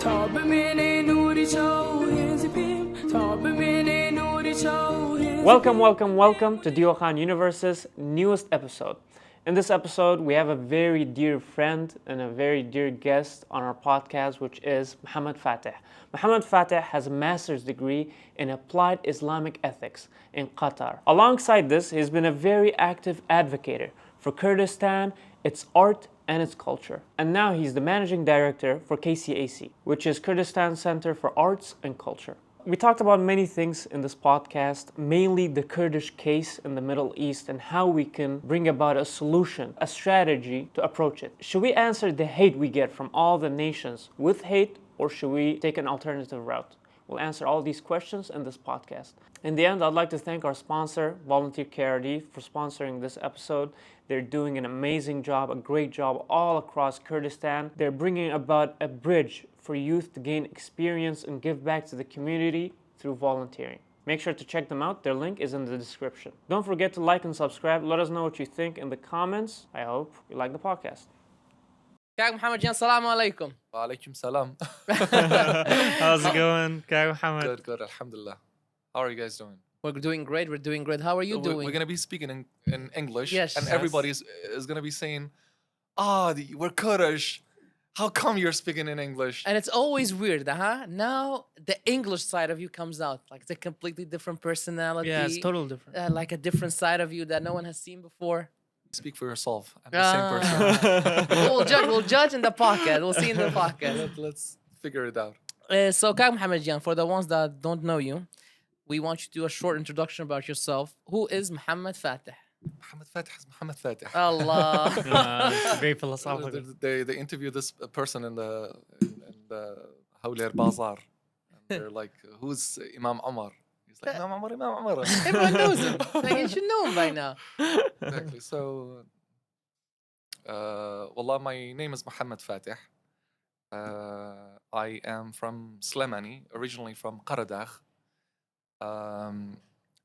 Welcome to Diwaxan Universe's newest episode. In this episode, we have a very dear friend and a very dear guest on our podcast, which is Mohammed Fatih. Mohammed Fatih has a master's degree in applied Islamic ethics in Qatar. Alongside this, he's been a very active advocate for Kurdistan, its art, and its culture. And now he's the managing director for KCAC, which is Kurdistan Center for Arts and Culture. We talked about many things in this podcast, mainly the Kurdish case in the Middle East and how we can bring about a solution, a strategy to approach it. Should we answer the hate we get from all the nations with hate, or should we take an alternative route? We'll answer all these questions in this podcast. In the end, I'd like to thank our sponsor, Volunteer KRD, for sponsoring this episode. They're doing an amazing job, a great job all across Kurdistan. They're bringing about a bridge for youth to gain experience and give back to the community through volunteering. Make sure to check them out. Their link is in the description. Don't forget to like and subscribe. Let us know what you think in the comments. I hope you like the podcast. كاك محمد جان السلام عليكم. وعليكم السلام. How's it going, كاك محمد? Good, alhamdulillah. How are you guys doing? We're doing great. How are you doing? We're going to be speaking in English. Yes. And everybody is going to be saying, we're Kurdish. How come you're speaking in English? And it's always weird, huh? Now the English side of you comes out. Like it's a completely different personality. Yeah, it's totally different. Like a different side of you that no one has seen before. Speak for yourself. I'm the same person. We'll judge in the podcast. We'll see in the podcast. Let's figure it out. So, Kak Mohammed Jan, for the ones that don't know you, we want you to do a short introduction about yourself. Who is Mohammed Fatih? Mohammed Fatih is Mohammed Fatih. Allah. It's very philosophical. They interview this person in the Hawler Bazaar. And they're like, who's Imam Omar? He's like, Imam Omar. Everyone knows him. Like, you should know him by now. Exactly. So, wallah, my name is Mohammed Fatih. I am from Slemani, originally from Qaradagh.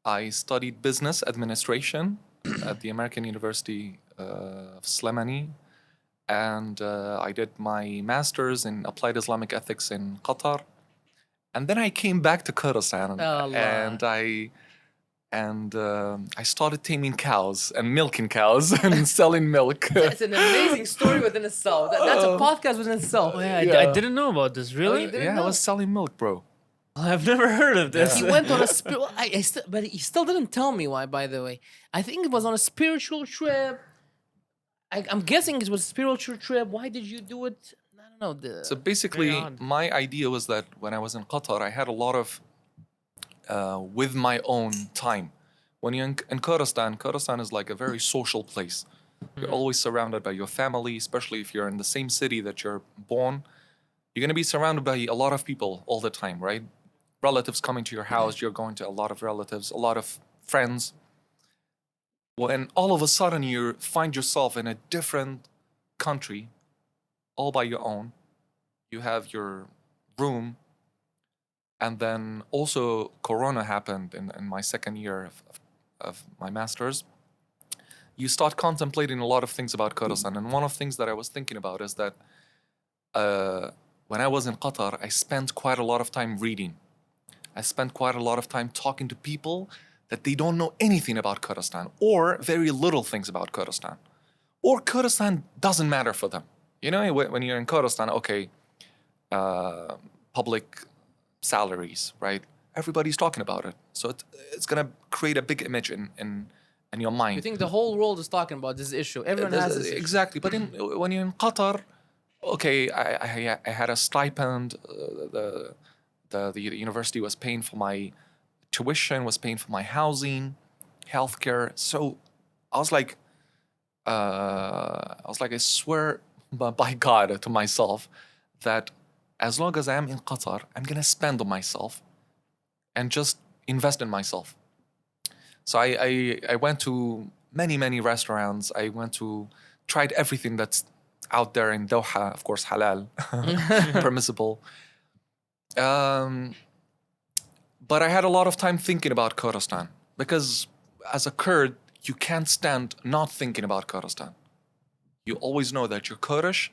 I studied business administration at the American University of Slemani, and I did my master's in applied Islamic ethics in Qatar. And then I came back to Kurdistan, and I started taming cows and milking cows and selling milk. It's an amazing story within itself. That's a podcast within itself. Oh, yeah, I didn't know about this. Really? I was selling milk, bro. I've never heard of this. He went on a but he still didn't tell me why, by the way. I think it was on a spiritual trip. I'm guessing it was a spiritual trip. Why did you do it? I don't know. So basically, my idea was that when I was in Qatar, I had a lot of with my own time. When you're in Kurdistan is like a very social place. You're always surrounded by your family, especially if you're in the same city that you're born. You're going to be surrounded by a lot of people all the time, right? Relatives coming to your house, you're going to a lot of relatives, a lot of friends. When all of a sudden you find yourself in a different country, all by your own, you have your room, and then also Corona happened in my second year of my master's. You start contemplating a lot of things about Kurdistan, and one of the things that I was thinking about is that when I was in Qatar, I spent quite a lot of time reading. I spent quite a lot of time talking to people that they don't know anything about Kurdistan or very little things about Kurdistan. Or Kurdistan doesn't matter for them. You know, when you're in Kurdistan, okay, public salaries, right? Everybody's talking about it. So it's going to create a big image in your mind. You think the whole world is talking about this issue. Everyone has this issue. Exactly. But when you're in Qatar, okay, I had a stipend. The university was paying for my tuition, was paying for my housing, healthcare. So I was like, I swear by God to myself that as long as I am in Qatar, I'm gonna spend on myself and just invest in myself. So I went to many restaurants. I tried everything that's out there in Doha, of course, halal, permissible. But I had a lot of time thinking about Kurdistan because as a Kurd, you can't stand not thinking about Kurdistan. You always know that you're Kurdish,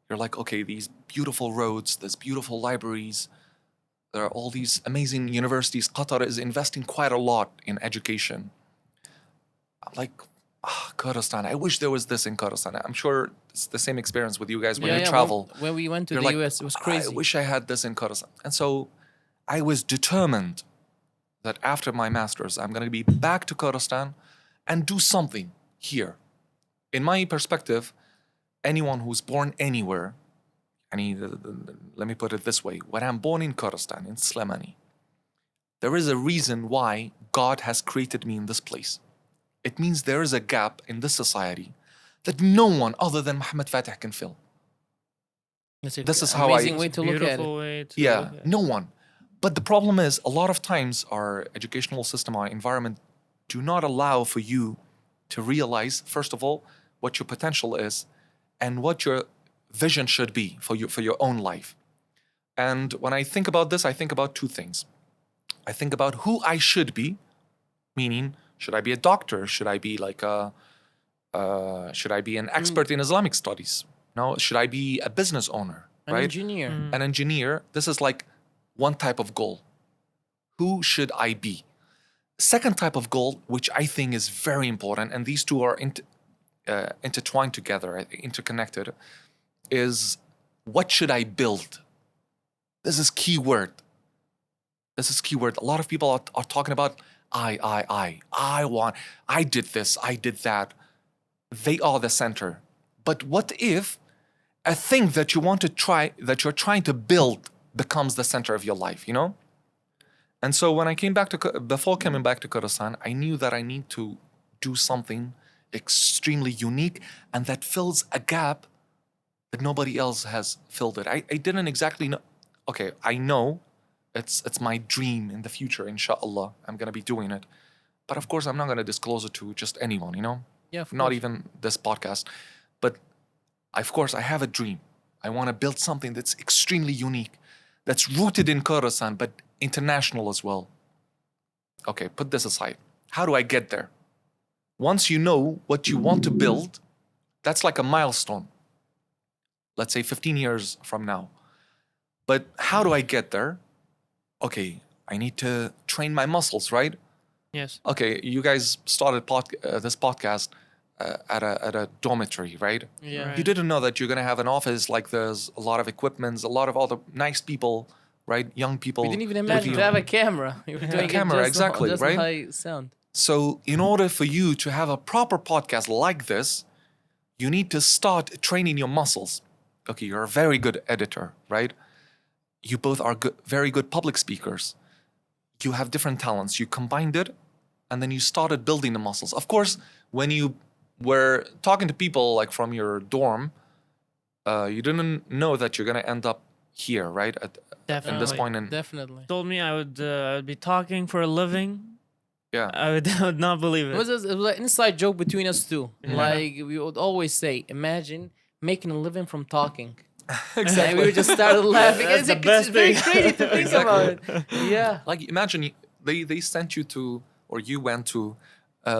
You're like, okay, these beautiful roads, there's beautiful libraries, there are all these amazing universities. Qatar is investing quite a lot in education. I'm like, Kurdistan, I wish there was this in Kurdistan. I'm sure it's the same experience with you guys when you travel. When we went to You're the like, US, it was crazy. I wish I had this in Kurdistan. And so I was determined that after my master's, I'm going to be back to Kurdistan and do something here. In my perspective, anyone who's born anywhere, let me put it this way. When I'm born in Kurdistan, in Slemani, there is a reason why God has created me in this place. It means there is a gap in this society that no one other than Mohammed Fatih can fill. This is how amazing way to look at it. Way to Yeah, look at it. no one. But the problem is, a lot of times our educational system, our environment do not allow for you to realize, first of all, what your potential is and what your vision should be for your own life. And when I think about this, I think about two things. I think about who I should be, meaning, should I be a doctor? Should I be like should I be an expert in Islamic studies? No, should I be a business owner? An Right? engineer. An engineer. This is like one type of goal. Who should I be? Second type of goal, which I think is very important, and these two are intertwined together, interconnected, is what should I build? This is key word. This is key word. A lot of people are talking about I want, I did this, I did that. They are the center. But what if a thing that you want to try, that you're trying to build, becomes the center of your life, you know? And so when I came back to, before coming back to Kurdistan, I knew that I need to do something extremely unique and that fills a gap that nobody else has filled it. I didn't exactly know. Okay, I know it's my dream in the future, inshallah. I'm going to be doing it. But of course, I'm not going to disclose it to just anyone, you know? Yeah, of Not course. even this podcast. But of course, I have a dream. I want to build something that's extremely unique, that's rooted in Kurdistan, but international as well. Okay, put this aside. How do I get there? Once you know what you want to build, that's like a milestone. Let's say 15 years from now. But how do I get there? Okay, I need to train my muscles, right? Yes. Okay, you guys started this podcast at a dormitory, right? Yeah. Right. You didn't know that you're going to have an office like there's a lot of equipments, a lot of other nice people, right? Young people. We didn't even with imagine you. to have a camera. You were doing camera, it just, exactly, just right? high sound. So in order for you to have a proper podcast like this, you need to start training your muscles. Okay, you're a very good editor, right? You both are very good public speakers. You have different talents. You combined it, and then you started building the muscles. Of course, when you were talking to people like from your dorm, you didn't know that you're going to end up here, right? At this Definitely. point in Definitely. Told me I would be talking for a living. yeah. I would not believe It was an inside joke between us two. Like we would always say, imagine making a living from talking. And we just started laughing. That's It's, the best it's very thing. crazy to think about it. Yeah. Like imagine they sent you to, or you went to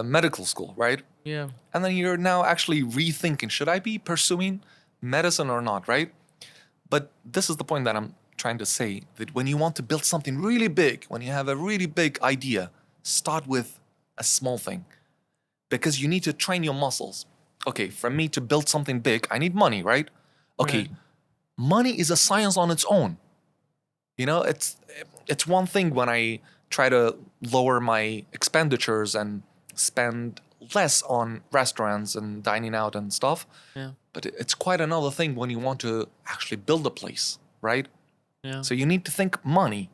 medical school, right? Yeah. And then you're now actually rethinking, should I be pursuing medicine or not, right? But this is the point that I'm trying to say, that when you want to build something really big, when you have a really big idea, start with a small thing. Because you need to train your muscles. Okay, for me to build something big, I need money, right? Okay, money is a science on its own. You know, it's one thing when I try to lower my expenditures and spend less on restaurants and dining out and stuff. Yeah. But it's quite another thing when you want to actually build a place, right? Yeah. So you need to think money.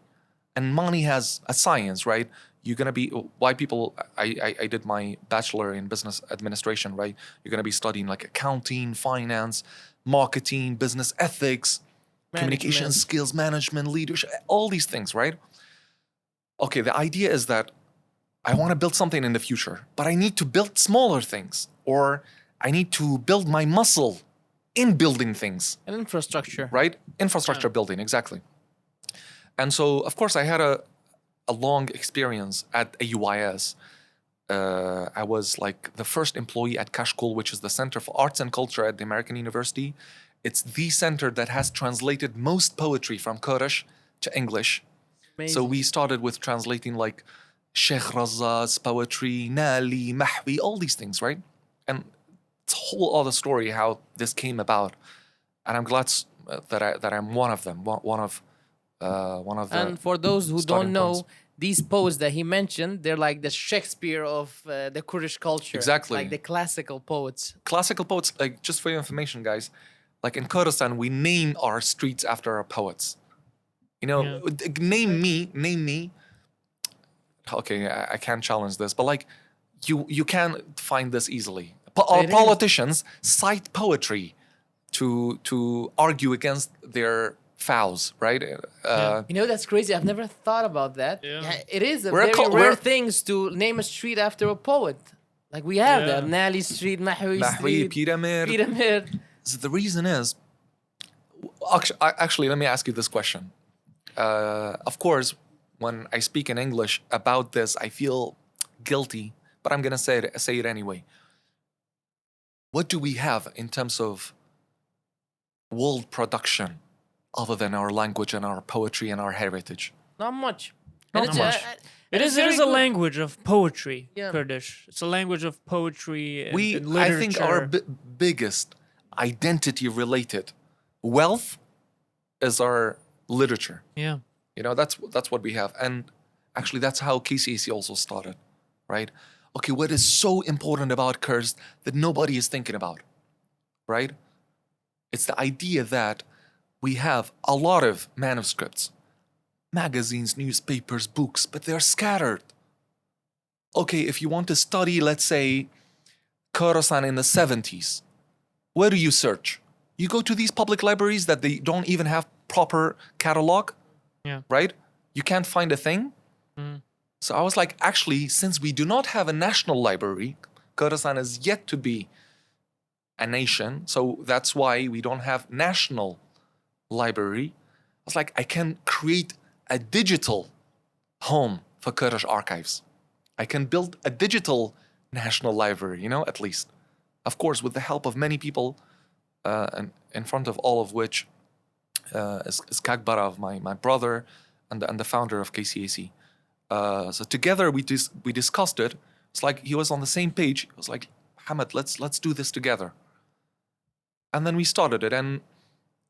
And money has a science, right? You're going to be, why people, I did my bachelor in business administration, right? You're going to be studying like accounting, finance, marketing, business ethics, communication skills, management, leadership, all these things, right? Okay, the idea is that I want to build something in the future, but I need to build smaller things, or I need to build my muscle in building things, An infrastructure. right? Infrastructure building, exactly. And so, of course, I had a long experience at AUIS. I was like the first employee at Kashkul, which is the Center for Arts and Culture at the American University It's the center that has translated most poetry from Kurdish to English. Amazing. So we started with translating like Sheikh Razza's poetry, Nali, Mahwi, all these things, right? And it's a whole other story how this came about. And I'm glad that I'm one of them, one of the. And for those who starting don't know, points. these poets that he mentioned, they're like the Shakespeare of the Kurdish culture. Exactly. Like the classical poets. Classical poets, like just for your information, guys, like in Kurdistan, we name our streets after our poets. You know, name me. Okay, I can't challenge this, but like, you can find this easily. Our It is. politicians cite poetry to argue against their fouls, right? That's crazy. I've never thought about that. Yeah. It is a We're a very cul- rare we're- thing to name a street after a poet. Like we have Yeah. that. Nali Street, Mahwi Mahwi, Street, Piramir. Pyramid. So the reason is, actually, let me ask you this question. Of course, when I speak in English about this, I feel guilty, but I'm gonna say it anyway. What do we have in terms of world production other than our language and our poetry and our heritage? Not much. Not And much. It is very a good. language of poetry, Yeah. Kurdish. It's a language of poetry and, We, and literature. I think, our biggest identity-related wealth is our literature. Yeah. You know, that's what we have. And actually, that's how KCAC also started, right? Okay, what is so important about Kurds that nobody is thinking about, right? It's the idea that we have a lot of manuscripts, magazines, newspapers, books, but they're scattered. Okay, if you want to study, let's say, Kurdistan in the 70s, where do you search? You go to these public libraries that they don't even have proper catalog, Yeah. right? You can't find a thing. So I was like, actually, since we do not have a national library, Kurdistan is yet to be a nation, so that's why we don't have national library. I was like, I can create a digital home for Kurdish archives. I can build a digital national library, you know, at least. Of course, with the help of many people, and in front of all of which is Kakbarov, my brother, and the founder of KCAC. So together we discussed it. It's like he was on the same page. It was like, Mohammed, let's do this together. And then we started it.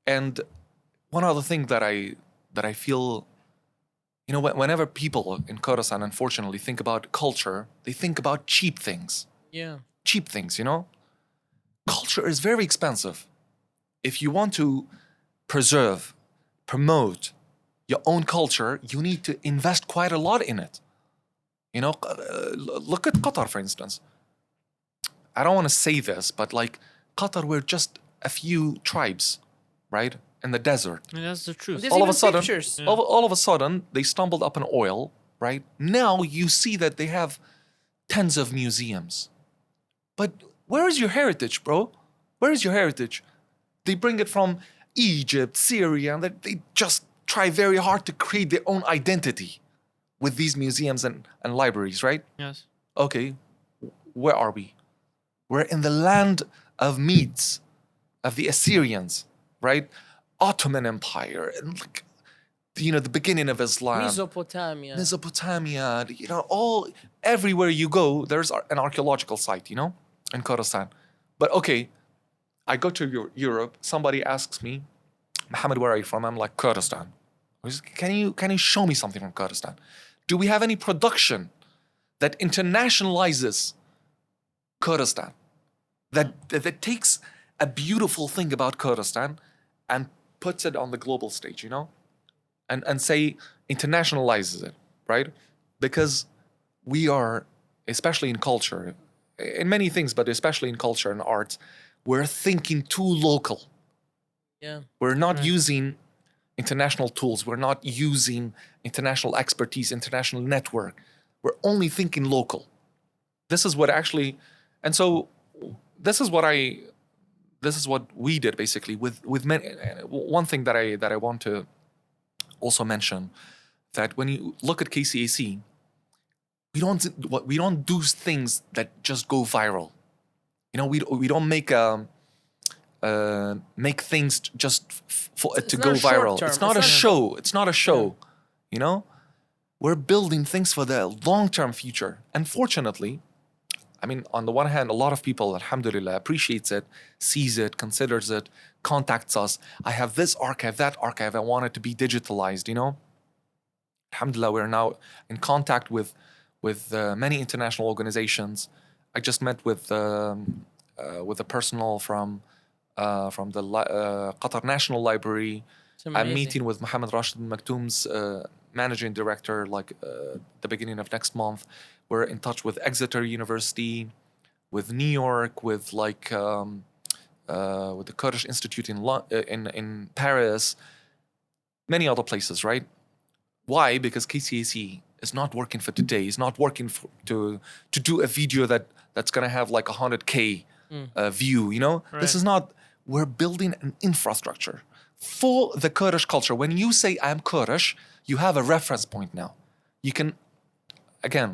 And one other thing that I feel, you know, whenever people in Kurdistan, unfortunately, think about culture, they think about cheap things. Yeah. Cheap things, you know? Culture is very expensive. If you want to preserve, promote your own culture, you need to invest quite a lot in it. You know, look at Qatar, for instance. I don't want to say this, but like Qatar, we're just a few tribes, right? In the desert. And that's the truth. There's All of even a sudden, pictures. all of a sudden, they stumbled upon oil, right? Now you see that they have tens of museums. But where is your heritage, bro? Where is your heritage? They bring it from Egypt, Syria, and they just try very hard to create their own identity with these museums and libraries, right? Yes. Okay, where are we? We're in the land of Medes, of the Assyrians, right? Ottoman Empire, and like, you know, the beginning of Islam. Mesopotamia. Mesopotamia, you know, everywhere you go, there's an archaeological site, you know, in Kurdistan. But okay, I go to Europe, somebody asks me, Mohammed, where are you from? I'm like, Kurdistan. Can you show me something from Kurdistan? Do we have any production that internationalizes Kurdistan? That takes a beautiful thing about Kurdistan and puts it on the global stage, you know? And say internationalizes it, right? Because we are, especially in culture, in many things, but especially in culture and arts, we're thinking too local. Yeah. We're not using international tools. We're not using international expertise, international network. We're only thinking local. This is what actually, and so this is what we did basically with many. One thing that I want to also mention, that when you look at KCAC, we don't do things that just go viral. You know, we don't make make things just for it to It's go not short viral. term. It's not It's a not- show. It's not a show. You know, we're building things for the long-term future. Unfortunately, I mean, on the one hand, a lot of people, alhamdulillah, appreciates it, sees it, considers it, contacts us. I have this archive, that archive. I want it to be digitalized. You know, alhamdulillah, we're now in contact with many international organizations. I just met with a personal from the Qatar National Library. It's I'm amazing. meeting with Mohammed Rashid Maktoum's managing director the beginning of next month. We're in touch with Exeter University, with New York, with with the Kurdish Institute in Paris, many other places, right? Why? Because KCAC is not working for today. It's not working to do a video that's gonna have like 100K view. You know, this Right. is not. We're building an infrastructure for the Kurdish culture. When you say I'm Kurdish, you have a reference point now. You can, again,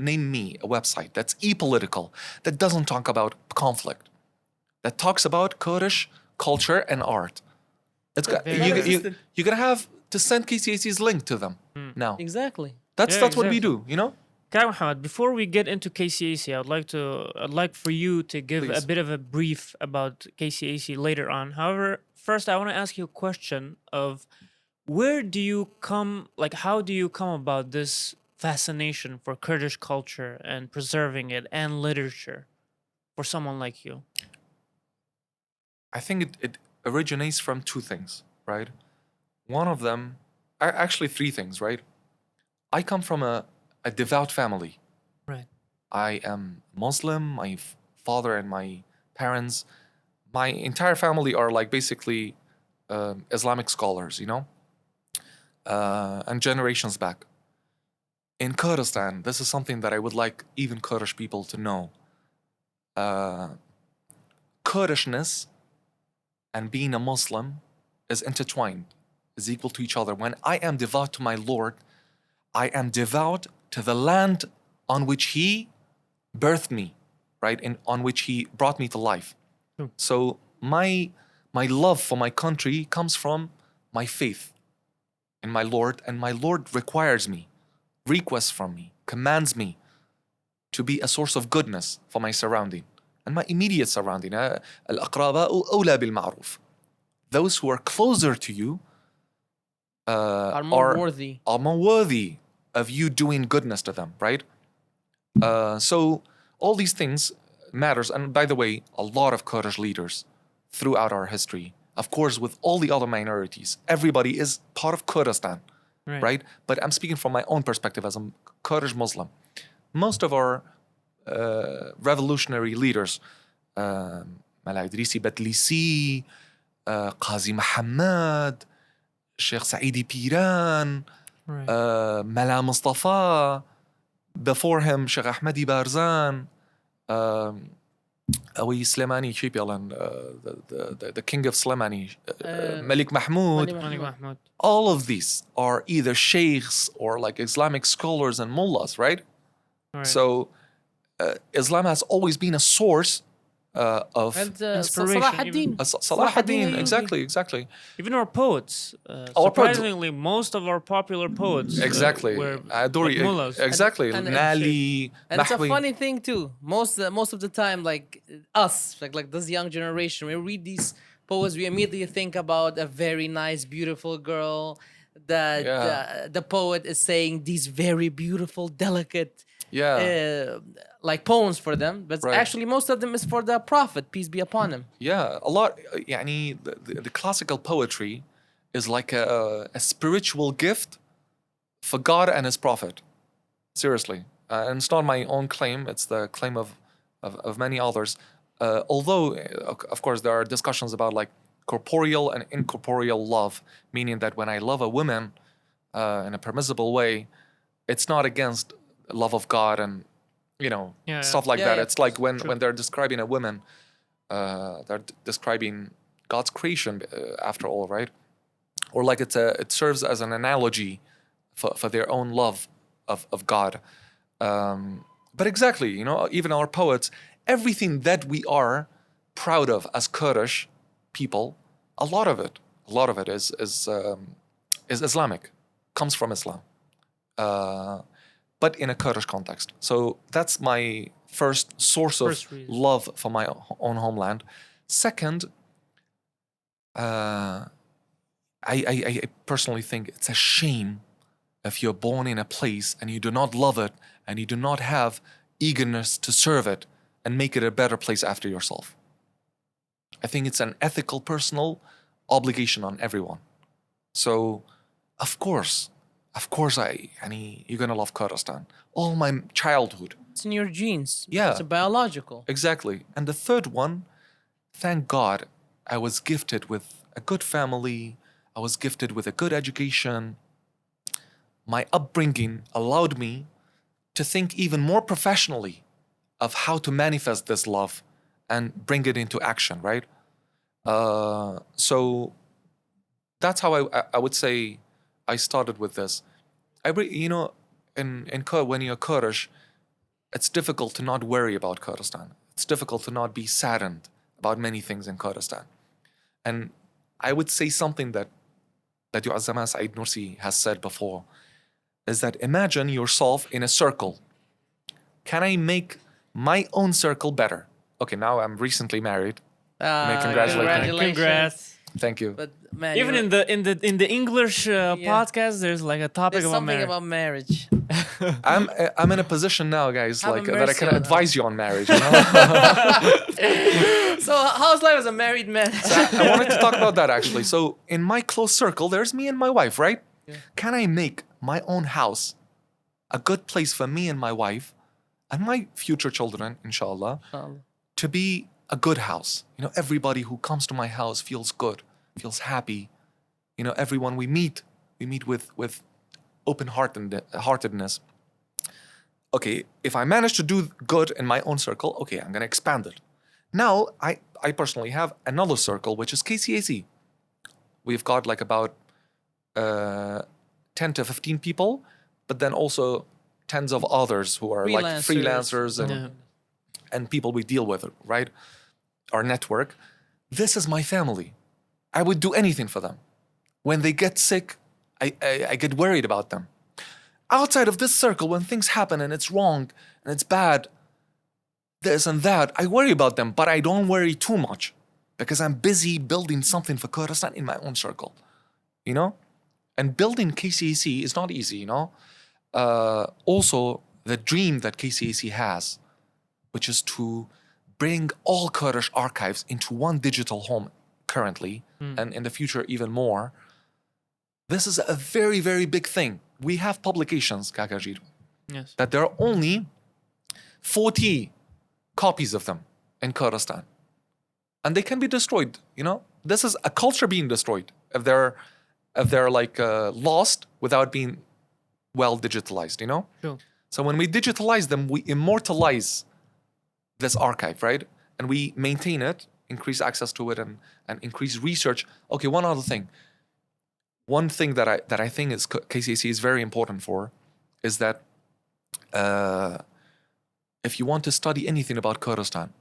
name me a website that's apolitical, that doesn't talk about conflict, that talks about Kurdish culture and art. It's Very you, good. you, you're gonna have to send KCAC's link to them now. Exactly. That's Yeah, what we exactly. do, you know? Okay, Mohammed, before we get into KCAC, I'd like for you to give a Please. bit of a brief about KCAC later on. However, first I want to ask you a question of where do you come, like how do you come about this fascination for Kurdish culture and preserving it and literature for someone like you? I think it originates from two things, right? One of them, actually three things, right? I come from a devout family. Right. I am Muslim. My father and my parents, my entire family are like basically Islamic scholars, you know, and generations back. In Kurdistan, this is something that I would like even Kurdish people to know. Kurdishness and being a Muslim is intertwined, is equal to each other. When I am devout to my Lord, I am devout to the land on which He birthed me, right? And on which He brought me to life. True. So my love for my country comes from my faith in my Lord, and my Lord requires me, requests from me, commands me to be a source of goodness for my surrounding and my immediate surrounding. الأقرباء أولى بالمعروف. Those who are closer to you Are more worthy. are more worthy of you doing goodness to them, right? So all these things matters. And by the way, a lot of Kurdish leaders throughout our history, of course, with all the other minorities, everybody is part of Kurdistan, right? But I'm speaking from my own perspective as a Kurdish Muslim. Most of our revolutionary leaders, Mala Idrisi Batlisi, Qazi Muhammad, Sheikh Saidi Piran, Mala Mustafa, before him Sheikh Ahmadi Barzan, Awi Slemani Chipialan, the king of Slemani, Malik Mahmud. Malik Mahmud. All of these are either sheikhs or like Islamic scholars and mullahs, right? So Islam has always been a source of And Inspiration, Salah ad-Din. Salah ad-Din. Ayyubi. Exactly. Even our poets. Our poets- Surprisingly, most of our popular poets Exactly. were Adori, like mullahs. exactly. And- Nali, And it's a Mahwi. funny thing too. Most of the time, like us, like this young generation, we read these poems, we immediately think about a very nice, beautiful girl. That Yeah. the poet is saying these very beautiful, delicate, like poems for them. But Right. actually, most of them is for the Prophet, peace be upon him. Yeah, a lot. يعني the classical poetry is like a spiritual gift for God and His Prophet. Seriously, and it's not my own claim; it's the claim of many others. Although, of course, there are discussions about like corporeal and incorporeal love, meaning that when I love a woman in a permissible way, it's not against love of God and stuff like that. Yeah, It's like when they're describing a woman, they're describing God's creation after all, right? Or like it serves as an analogy for their own love of God. But exactly, even our poets, everything that we are proud of as Kurdish people, a lot of it is Islamic, comes from Islam, but in a Kurdish context. So that's my first source of love for my own homeland. Second, I personally think it's a shame if you're born in a place and you do not love it and you do not have eagerness to serve it and make it a better place after yourself. I think it's an ethical, personal obligation on everyone. So, of course, you're gonna love Kurdistan. All my childhood. It's in your genes. Yeah. It's a biological. Exactly. And the third one, thank God, I was gifted with a good family. I was gifted with a good education. My upbringing allowed me to think even more professionally of how to manifest this love and bring it into action, right? So that's how I would say I started with this. When you're Kurdish, it's difficult to not worry about Kurdistan. It's difficult to not be saddened about many things in Kurdistan. And I would say something that your Azama Saeed Nursi has said before, is that imagine yourself in a circle. Can I make my own circle better? Okay, now I'm recently married. Congratulations. Congrats. Thank you. But man, Even in the English podcast, there's like a topic there's about something marriage. about marriage. I'm in a position now, guys, Have like a that I mercy can on advise you on marriage. You know? So how's life as a married man? I wanted to talk about that actually. So in my close circle, there's me and my wife, right? Yeah. Can I make my own house a good place for me and my wife and my future children, inshallah, to be a good house? You know, everybody who comes to my house feels good, feels happy. You know, everyone we meet with open-heartedness. Okay, if I manage to do good in my own circle, okay, I'm going to expand it. Now, I personally have another circle, which is KCAC. We've got like about 10 to 15 people, but then also tens of others who are like freelancers and people we deal with, right? Our network. This is my family. I would do anything for them. When they get sick, I get worried about them. Outside of this circle, when things happen and it's wrong and it's bad, this and that, I worry about them, but I don't worry too much because I'm busy building something for Kurdistan in my own circle, you know? And building KCAC is not easy, you know? Also, the dream that KCAC has, which is to bring all Kurdish archives into one digital home currently, and in the future even more. This is a very, very big thing. We have publications, Kakajir, Yes. that there are only 40 copies of them in Kurdistan. And they can be destroyed, you know? This is a culture being destroyed if they're like lost without being well digitalized, you know? Sure. So when we digitalize them, we immortalize this archive, right? And we maintain it, increase access to it, and increase research. Okay, one other thing. One thing that I think is KCAC is very important for is that if you want to study anything about Kurdistan,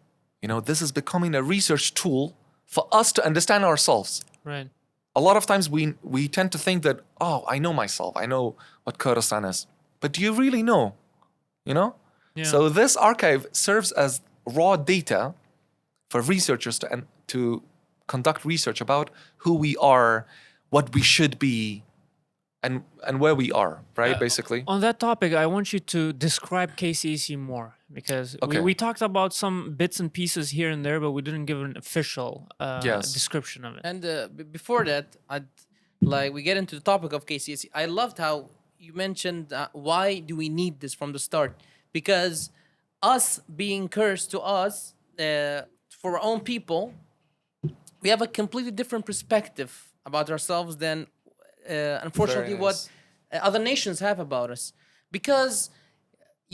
you know, this is becoming a research tool for us to understand ourselves. Right. A lot of times we tend to think that, oh, I know myself, I know what Kurdistan is. But do you really know? You know? Yeah. So this archive serves as raw data for researchers to conduct research about who we are, what we should be, and where we are, right? Basically. On that topic, I want you to describe KCAC more because we talked about some bits and pieces here and there, but we didn't give an official description of it. And before that, we get into the topic of KCAC. I loved how you mentioned why do we need this from the start? Because us being cursed to us, for our own people, we have a completely different perspective about ourselves than unfortunately what other nations have about us. Because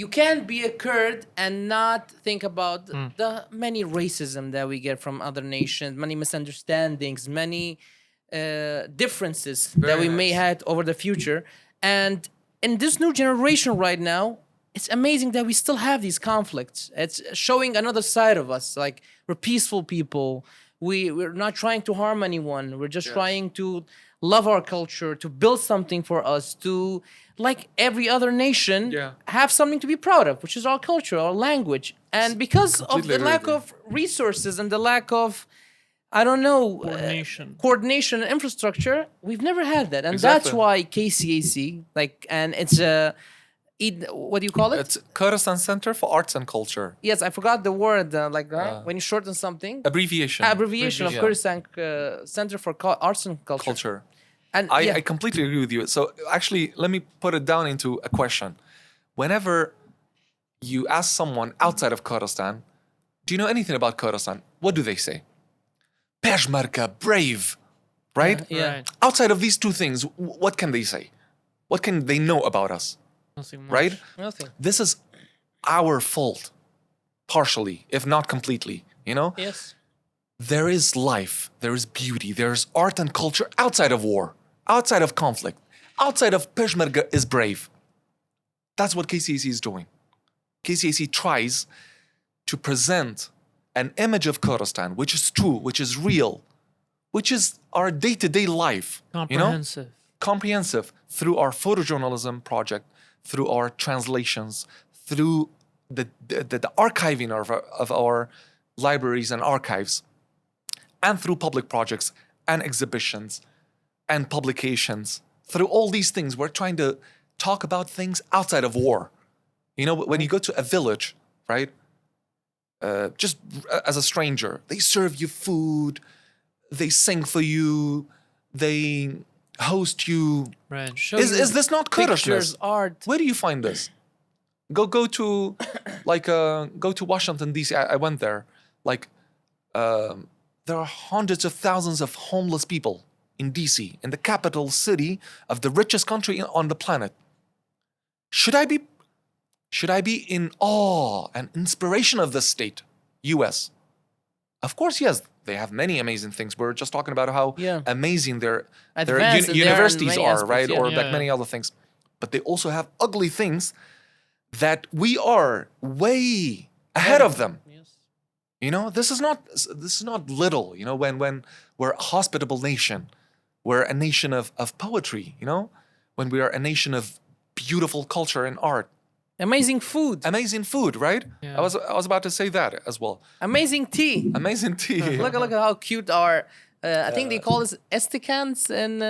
you can't be a Kurd and not think about the many racism that we get from other nations, many misunderstandings, many differences that we may have over the future. And in this new generation right now, it's amazing that we still have these conflicts. It's showing another side of us. Like, we're peaceful people. We're not trying to harm anyone. We're just trying to love our culture, to build something for us, to, like every other nation, have something to be proud of, which is our culture, our language. And because of the lack of resources and the lack of, I don't know, coordination and infrastructure, we've never had that. And that's why KCAC, like, and it's what do you call it? It's Kurdistan Center for Arts and Culture. Yes, I forgot the word, when you shorten something. Abbreviation of Kurdistan Center for Arts and Culture. And I completely agree with you. So actually, let me put it down into a question. Whenever you ask someone outside of Kurdistan, do you know anything about Kurdistan? What do they say? Peshmerga, brave, right? Right. Outside of these two things, what can they say? What can they know about us? Nothing much. Right? Nothing. This is our fault, partially, if not completely, you know? Yes. There is life, there is beauty, there is art and culture outside of war, outside of conflict, outside of Peshmerga is brave. That's what KCAC is doing. KCAC tries to present an image of Kurdistan, which is true, which is real, which is our day-to-day life. Comprehensive. You know? Comprehensive, through our photojournalism project, through our translations, through the archiving of our libraries and archives, and through public projects and exhibitions and publications. Through all these things, we're trying to talk about things outside of war. You know, when you go to a village, right? Just as a stranger, they serve you food, they sing for you, they host you. Right. Is this not Kurdish? Art. Where do you find this? Go to Washington D.C. I went there. Like, there are hundreds of thousands of homeless people in D.C., in the capital city of the richest country on the planet. Should I be in awe and inspiration of this state, U.S.? Of course, yes. They have many amazing things. We're just talking about how amazing their universities are, right? Or like many other things. But they also have ugly things that we are way ahead of them. Yes. You know, this is not little. You know, when we're a hospitable nation, we're a nation of poetry. You know, when we are a nation of beautiful culture and art. Amazing food. Amazing food, right? Yeah. I was about to say that as well. Amazing tea. Amazing tea. Look at how cute our. I think they call this esticans in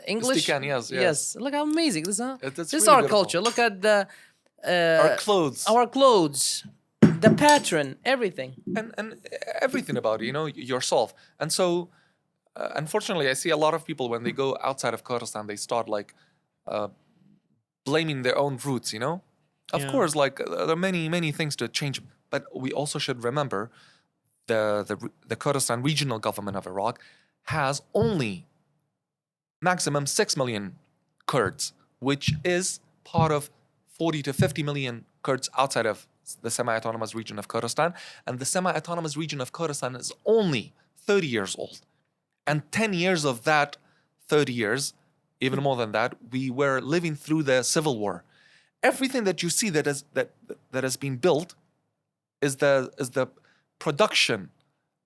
English. Estican, yes. Yes. Look how amazing this is. It's This is really our beautiful. culture. Look at the Our clothes. Our clothes, the pattern, everything. and everything about it, you know, yourself. And so, unfortunately, I see a lot of people when they go outside of Kurdistan, they start like blaming their own roots, you know? Of course, like there are many things to change, but we also should remember the Kurdistan regional government of Iraq has only maximum 6 million Kurds, which is part of 40 to 50 million Kurds outside of the semi-autonomous region of Kurdistan. And the semi-autonomous region of Kurdistan is only 30 years old. And 10 years of that 30 years, even more than that, we were living through the civil war. Everything that you see that has been built is the production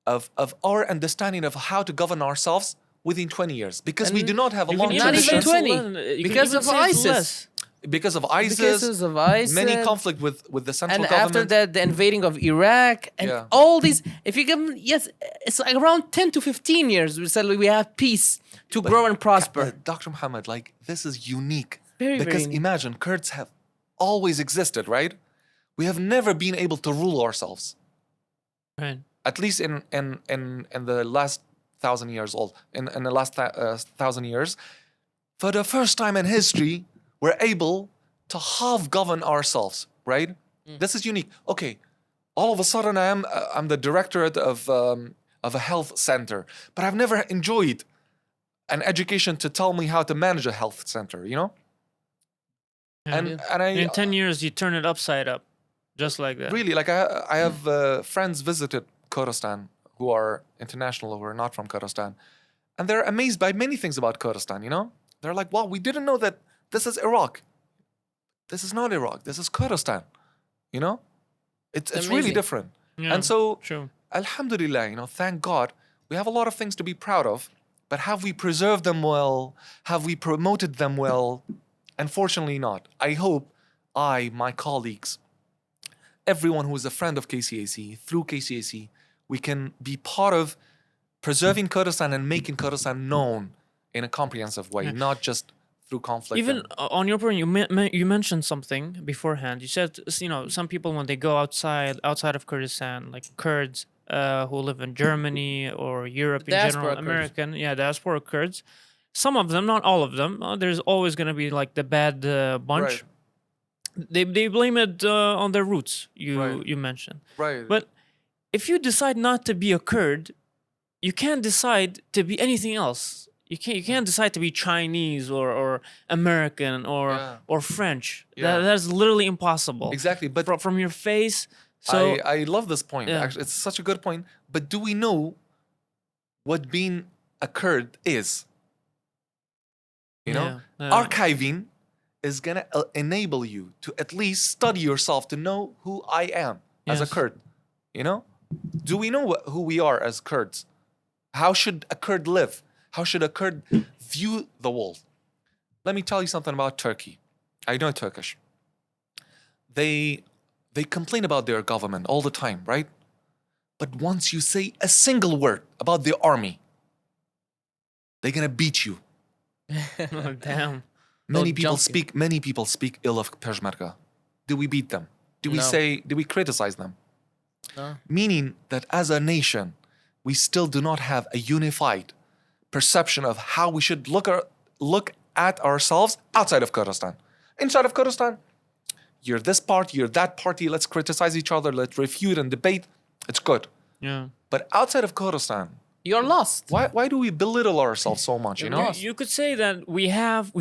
of our understanding of how to govern ourselves within 20 years. Because we do not have a long Not tradition. even 20. Because of ISIS. Because of The ISIS, cases of ISIS. many conflict with the central And government. after that, the invading of Iraq and all these. If you give them, yes, it's like around 10 to 15 years. We said we have peace to grow and prosper. Dr. Muhammad, like this is unique. Very, because very unique. imagine Kurds have always existed, right? We have never been able to rule ourselves. Right. At least in the last 1,000 years old, in the last 1,000 years, for the first time in history, we're able to half govern ourselves, right? This is unique. Okay, all of a sudden I'm the directorate of a health center, but I've never enjoyed an education to tell me how to manage a health center, you know? Yeah. And in 10 years, you turn it upside up, just like that. really, like I have friends visited Kurdistan who are international, who are not from Kurdistan, and they're amazed by many things about Kurdistan, you know? They're like, wow, we didn't know that this is Iraq. this is not Iraq. This is Kurdistan. You know, it's really amazing. different. Yeah, And so, true. Alhamdulillah, thank God, we have a lot of things to be proud of. But have we preserved them well? Have we promoted them well? Unfortunately, not. I hope my colleagues, everyone who is a friend of KCAC, through KCAC, we can be part of preserving Kurdistan and making Kurdistan known in a comprehensive way, not just through conflict. Even on your point, you mentioned something beforehand. You said, some people when they go outside of Kurdistan, like Kurds who live in Germany or Europe in Diaspora general, Kurds. American, diaspora Kurds. Some of them, not all of them. There's always going to be like the bad bunch. Right. They blame it on their roots. Right. You mentioned, Right. but if you decide not to be a Kurd, you can't decide to be anything else. You can't decide to be Chinese or American or French. Yeah. That's literally impossible. Exactly. But from your face. So I love this point. Yeah. Actually, it's such a good point. But do we know what being a Kurd is? Yeah. Archiving is going to enable you to at least study yourself to know who I am as a Yes. Kurd. Do we know who we are as Kurds? How should a Kurd live? How should a Kurd view the world? Let me tell you something about Turkey. I know Turkish. They complain about their government all the time, right? But once you say a single word about the army, they're gonna beat you. Oh, damn. Many They'll people speak ill of Peshmerga. Do we beat them? Do No. we criticize them? No. Meaning that as a nation, we still do not have a unified perception of how we should look at ourselves outside of Kurdistan. Inside of Kurdistan, you're this party, you're that party, let's criticize each other, let's refute and debate. It's good. Yeah. But outside of Kurdistan, You're lost. why do we belittle ourselves so much, you know? lost. You could say that we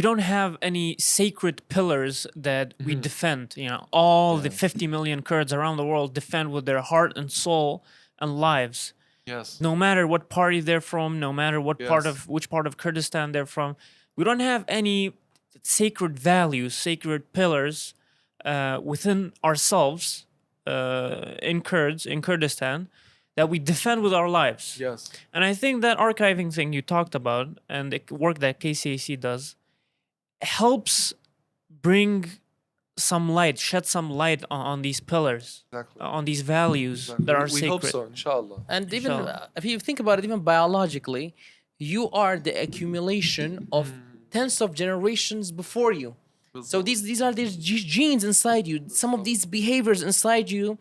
don't have any sacred pillars that we defend. All the 50 million Kurds around the world defend with their heart and soul and lives. Yes. No matter what party they're from, no matter which part of Kurdistan they're from, we don't have any sacred values, sacred pillars within ourselves in Kurdistan that we defend with our lives. Yes. And I think that archiving thing you talked about and the work that KCAC does helps bring some light, shed some light on these pillars, Exactly. on these values that are we sacred. hope so, inshallah. And even Inshallah. if you think about it, even biologically, you are the accumulation of tens of generations before you. So these are these genes inside you. Some of these behaviors inside you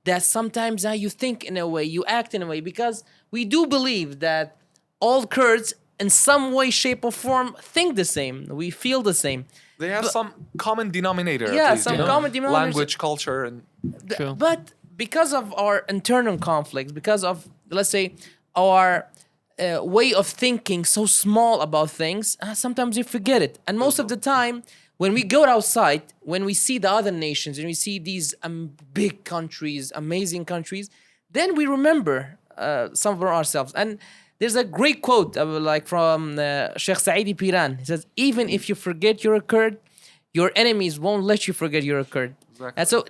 that sometimes you think in a way, you act in a way, because we do believe that all Kurds in some way, shape, or form think the same. We feel the same. They have some common denominator. Yeah, at least, some common denominator. Language, culture, and True. But because of our internal conflicts, because of, let's say, our way of thinking so small about things, sometimes we forget it. And most of the time, when we go outside, when we see the other nations, and we see these big countries, amazing countries, then we remember some of ourselves. And there's a great quote from Sheikh Saidi Piran. He says, even if you forget you're a Kurd, your enemies won't let you forget you're a Kurd. Exactly. And so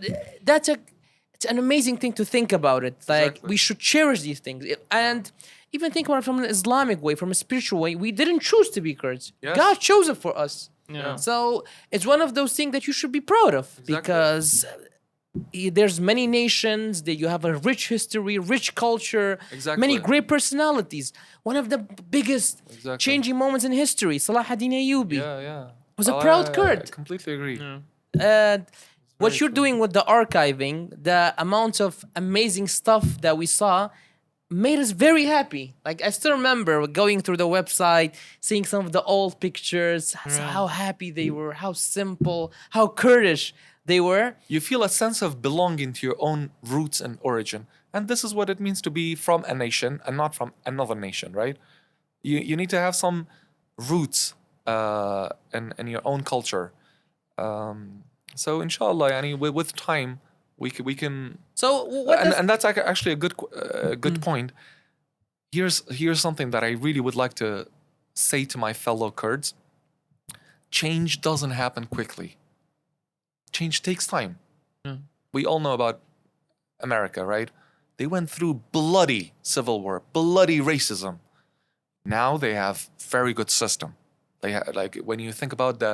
it's an amazing thing to think about it. Like, Exactly. we should cherish these things. And even think about it from an Islamic way, from a spiritual way. We didn't choose to be Kurds. Yes. God chose it for us. Yeah. So it's one of those things that you should be proud of, because there's many nations that you have a rich history, rich culture, Exactly. many great personalities. One of the biggest Exactly. changing moments in history, Salah ad-Din Ayyubi, yeah. was a proud I Kurd. completely agree. And what you're doing with the archiving, the amount of amazing stuff that we saw, made us very happy. Like, I still remember going through the website, seeing some of the old pictures, how happy they were, how simple, how Kurdish they were. You feel a sense of belonging to your own roots and origin. And this is what it means to be from a nation and not from another nation, right? You need to have some roots in your own culture. So inshallah, yani, with time, we can. So what does, And that's actually a good point. Here's something that I really would like to say to my fellow Kurds. Change doesn't happen quickly. change takes time. We all know about America, right? They went through bloody civil war, bloody racism. Now they have very good system. They have, like, when you think about the,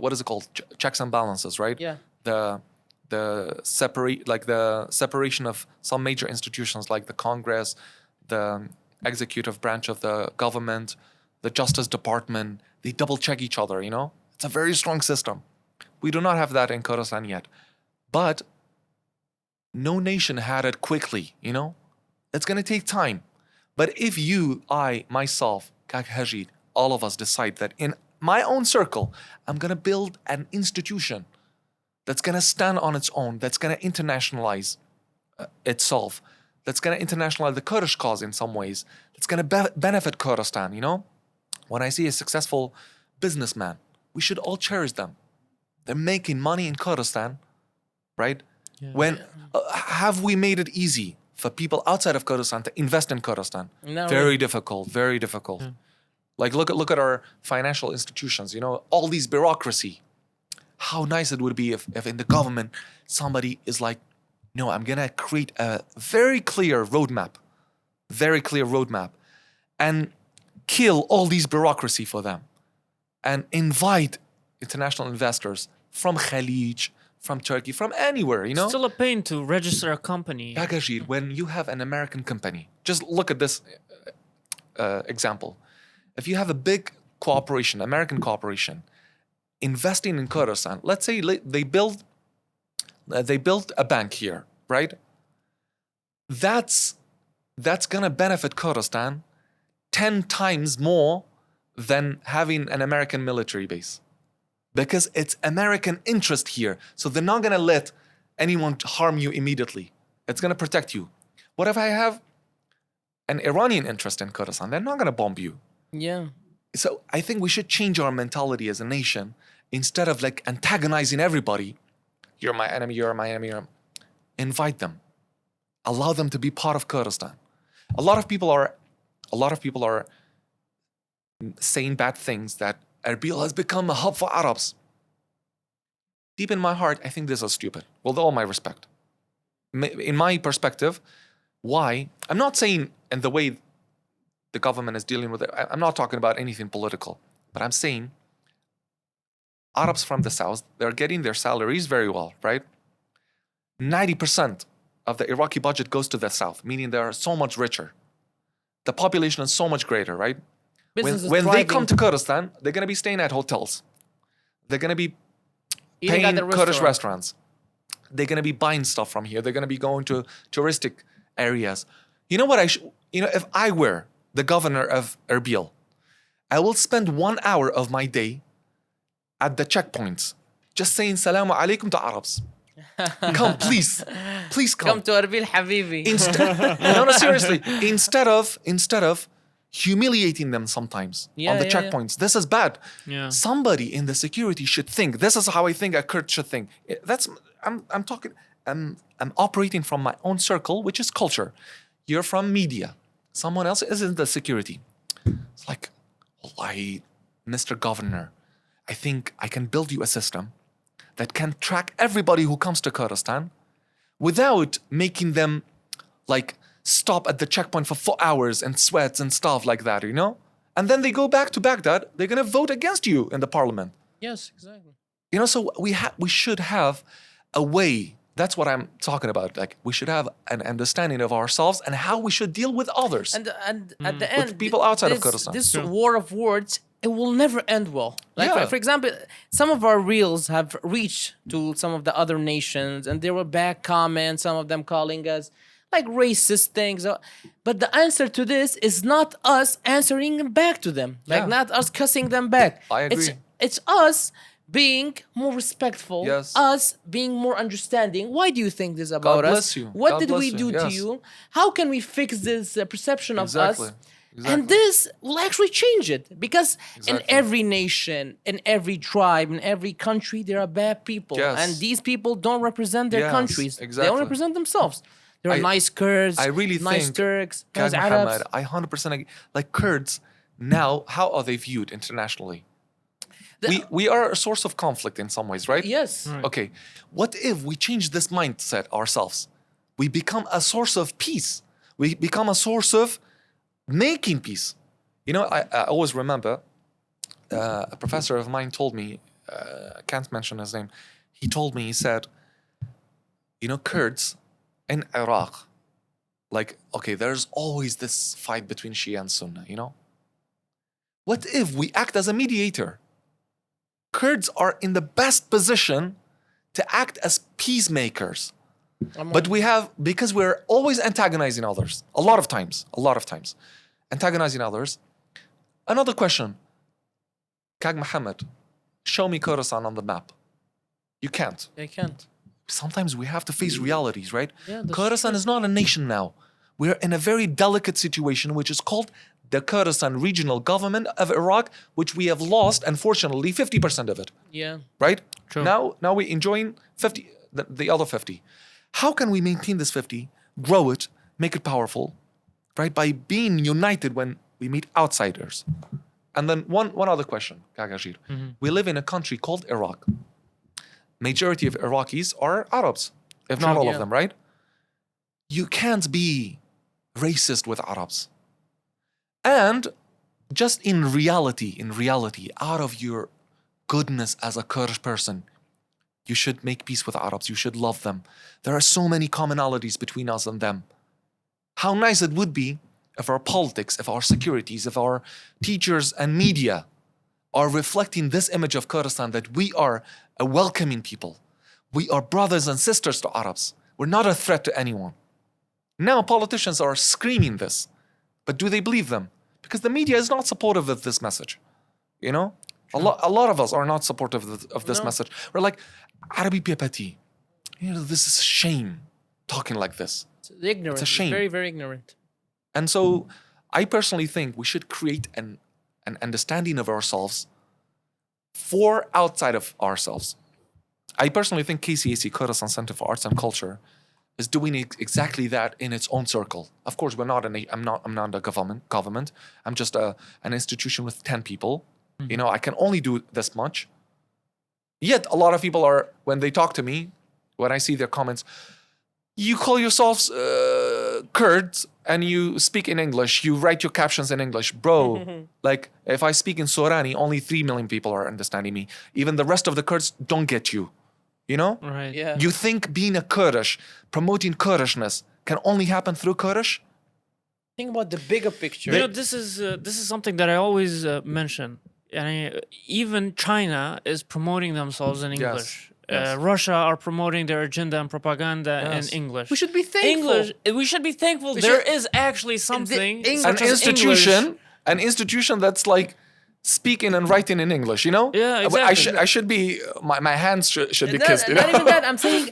what is it called? Checks and balances, right? Yeah. The separation of some major institutions like the Congress, the executive branch of the government, the Justice Department. They double check each other, you know? It's a very strong system. We do not have that in Kurdistan yet. But no nation had it quickly, you know? It's going to take time. But if you, I, myself, Kak Hajid, all of us decide that in my own circle, I'm going to build an institution that's going to stand on its own, that's going to internationalize itself, that's going to internationalize the Kurdish cause in some ways, that's going to benefit Kurdistan, you know? When I see a successful businessman, we should all cherish them. They're making money in Kurdistan, right? Yeah. When have we made it easy for people outside of Kurdistan to invest in Kurdistan? No, Very difficult, very difficult. Yeah. Like look at our financial institutions, you know, all these bureaucracy. How nice it would be if in the government somebody is like, no, I'm gonna create a very clear roadmap, and kill all these bureaucracy for them, and invite international investors from Khalij, from Turkey, from anywhere, you know? It's still a pain to register a company. Bagajid, when you have an American company, just look at this example. If you have a big corporation, American corporation, investing in Kurdistan, let's say they build a bank here, right? That's gonna benefit Kurdistan 10 times more than having an American military base. Because it's American interest here. So they're not gonna let anyone harm you immediately. It's gonna protect you. What if I have an Iranian interest in Kurdistan? They're not gonna bomb you. Yeah. So I think we should change our mentality as a nation. Instead of like antagonizing everybody, you're my enemy, you're my enemy, invite them. Allow them to be part of Kurdistan. A lot of people are saying bad things, that Erbil has become a hub for Arabs. Deep in my heart, I think this is stupid, with all my respect. In my perspective, why? I'm not saying in the way the government is dealing with it, I'm not talking about anything political, but I'm saying Arabs from the south, they're getting their salaries very well, right? 90% of the Iraqi budget goes to the south, meaning they are so much richer. The population is so much greater, right? When they come to Kurdistan, they're going to be staying at hotels. They're going to be Eating paying at the Kurdish restaurant. restaurants. They're going to be buying stuff from here. They're going to be going to touristic areas. You know what if I were the governor of Erbil, I will spend 1 hour of my day at the checkpoints, just saying Salamu alaikum to Arabs. Come, please come. Come to Erbil, Habibi. No, seriously. Instead of humiliating them sometimes on the checkpoints. This is bad. Yeah. Somebody in the security should think. This is how I think a Kurd should think. I'm operating from my own circle, which is culture. You're from media. Someone else is in the security. It's like, wallahi, Mr. Governor, I think I can build you a system that can track everybody who comes to Kurdistan without making them like stop at the checkpoint for 4 hours and sweats and stuff like that, you know? And then they go back to Baghdad, they're gonna vote against you in the parliament. Yes, exactly. You know, so we should have a way. That's what I'm talking about. Like, we should have an understanding of ourselves and how we should deal with others. And at the end, people outside of Kurdistan. This war of words, it will never end well. Like, Yeah. for example, some of our reels have reached to some of the other nations, and there were bad comments, some of them calling us like racist things. But the answer to this is not us answering back to them, like Yeah. not us cussing them back. I agree. It's us being more respectful, Yes. us being more understanding. Why do you think this about us? bless you. What God did we bless do you. to Yes. you? How can we fix this perception of Exactly. us? Exactly. And this will actually change it, because in Exactly. every nation, in every tribe, in every country, there are bad people. Yes. And these people don't represent their Yes, countries. They exactly. don't represent themselves. There are I- nice Kurds, I really nice think, Turks, Kaz nice Arabs. Muhammad, I 100% agree. Like Kurds, now, how are they viewed internationally? We are a source of conflict in some ways, right? Yes. Right. Okay. What if we change this mindset ourselves? We become a source of peace. We become a source of making peace. You know, I always remember a professor of mine told me, I can't mention his name. He told me, he said, you know, Kurds in Iraq, like, okay, there's always this fight between Shia and Sunni, you know? What if we act as a mediator? Kurds are in the best position to act as peacemakers. But we have, because we're always antagonizing others, a lot of times, antagonizing others. Another question, Kag Mohammed, show me Kurdistan on the map. You can't. I can't. Sometimes we have to face realities, right? Yeah, that's Kurdistan true. is not a nation now. We're in a very delicate situation, which is called the Kurdistan Regional Government of Iraq, which we have lost, unfortunately, 50% of it, Yeah. right? True. Now we're enjoying 50, the other 50. How can we maintain this 50, grow it, make it powerful, right? By being united when we meet outsiders. And then one other question, Kagajir. We live in a country called Iraq. Majority of Iraqis are Arabs, if not True, all yeah. of them, right? You can't be racist with Arabs. And just in reality, out of your goodness as a Kurdish person, you should make peace with Arabs. You should love them. There are so many commonalities between us and them. How nice it would be if our politics, if our securities, if our teachers and media are reflecting this image of Kurdistan, that we are a welcoming people. We are brothers and sisters to Arabs. We're not a threat to anyone. Now politicians are screaming this, but do they believe them? Because the media is not supportive of this message. You know, a lot of us are not supportive of this message. We're like, Arabi Piapati, you know, this is shame talking like this. It's ignorant. It's a shame. Very, very ignorant. And so I personally think we should create an understanding of ourselves for outside of ourselves. I personally think KCAC, Kurdistan Center for Arts and Culture, is doing exactly that in its own circle. Of course, I'm not a government. I'm just an institution with 10 people. You know, I can only do this much. Yet a lot of people are, when they talk to me, when I see their comments, you call yourselves Kurds and you speak in English, you write your captions in English. Bro, like if I speak in Sorani, only 3 million people are understanding me. Even the rest of the Kurds don't get you. You know? Right. Yeah. You think being a Kurdish, promoting Kurdishness can only happen through Kurdish? Think about the bigger picture. You know, this is something that I always mention. And even China is promoting themselves in English. yes. Russia are promoting their agenda and propaganda Yes. in English. We should be thankful. English. We should be thankful. We There should- is actually something. English- such An as institution, English. an institution that's like speaking and writing in English, you know? Yeah, exactly. I should be, my hands should be Not, kissed, you not know? even that. I'm saying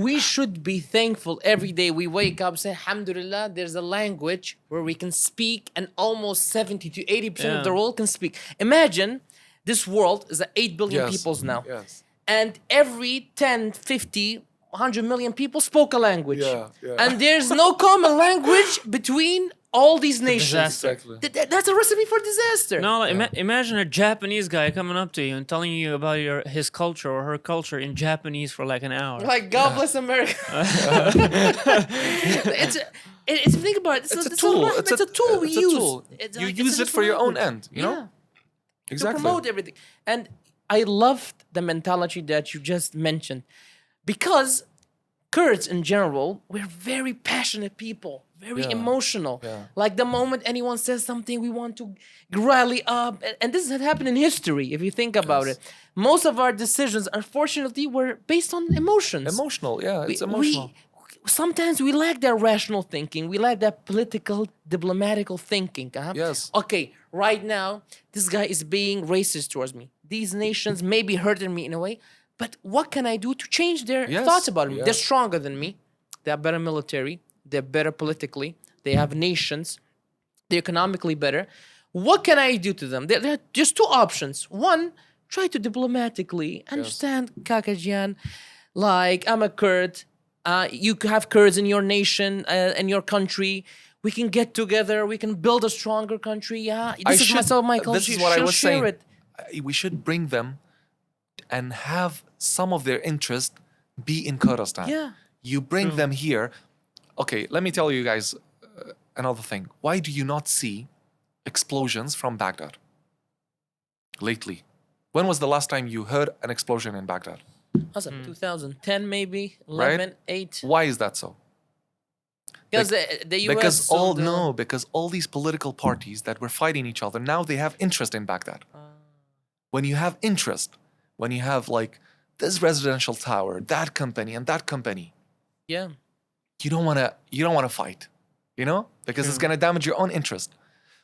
we should be thankful every day we wake up, say, Alhamdulillah, there's a language where we can speak and almost 70 to 80% of the world can speak. Imagine this world is 8 billion Yes. peoples now. Yes. And every 10, 50, 100 million people spoke a language. Yeah, yeah. And there's no common language between all these nations. disaster. Exactly. That's a recipe for disaster. No, like, imagine a Japanese guy coming up to you and telling you about his culture or her culture in Japanese for like an hour. Like, God bless America. it's think about it. It's a tool. It's a tool we it's a use. tool. It's You like- use it's it for your own language. end, you know? Yeah. To Exactly. promote everything. And I loved the mentality that you just mentioned because Kurds in general, we're very passionate people, very Yeah. emotional. Yeah. Like the moment anyone says something, we want to rally up. And this has happened in history, if you think about Yes. it. Most of our decisions, unfortunately, were based on emotions. Emotional, yeah, it's We- emotional. Sometimes we lack that rational thinking. We lack that political, diplomatical thinking. Yes. Okay, right now, this guy is being racist towards me. These nations may be hurting me in a way, but what can I do to change their Yes, thoughts about me? yeah. They're stronger than me. They're better military. They're better politically. They have nations. They're economically better. What can I do to them? There are just 2 options. One, try to diplomatically understand, Kakajian, like I'm a Kurd. You have Kurds in your nation, in your country. We can get together. We can build a stronger country. Yeah, this is myself, my culture. This is what I was share saying. it. we should bring them and have some of their interest be in Kurdistan. Yeah. You bring them here. Okay, let me tell you guys another thing. Why do you not see explosions from Baghdad lately? When was the last time you heard an explosion in Baghdad? Was it 2010 maybe? 11, 8? Why is that so? Because the US... Because all these political parties that were fighting each other, now they have interest in Baghdad. When you have interest, when you have like this residential tower, that company and that company, Yeah. you don't wanna fight, you know? Because it's gonna damage your own interest.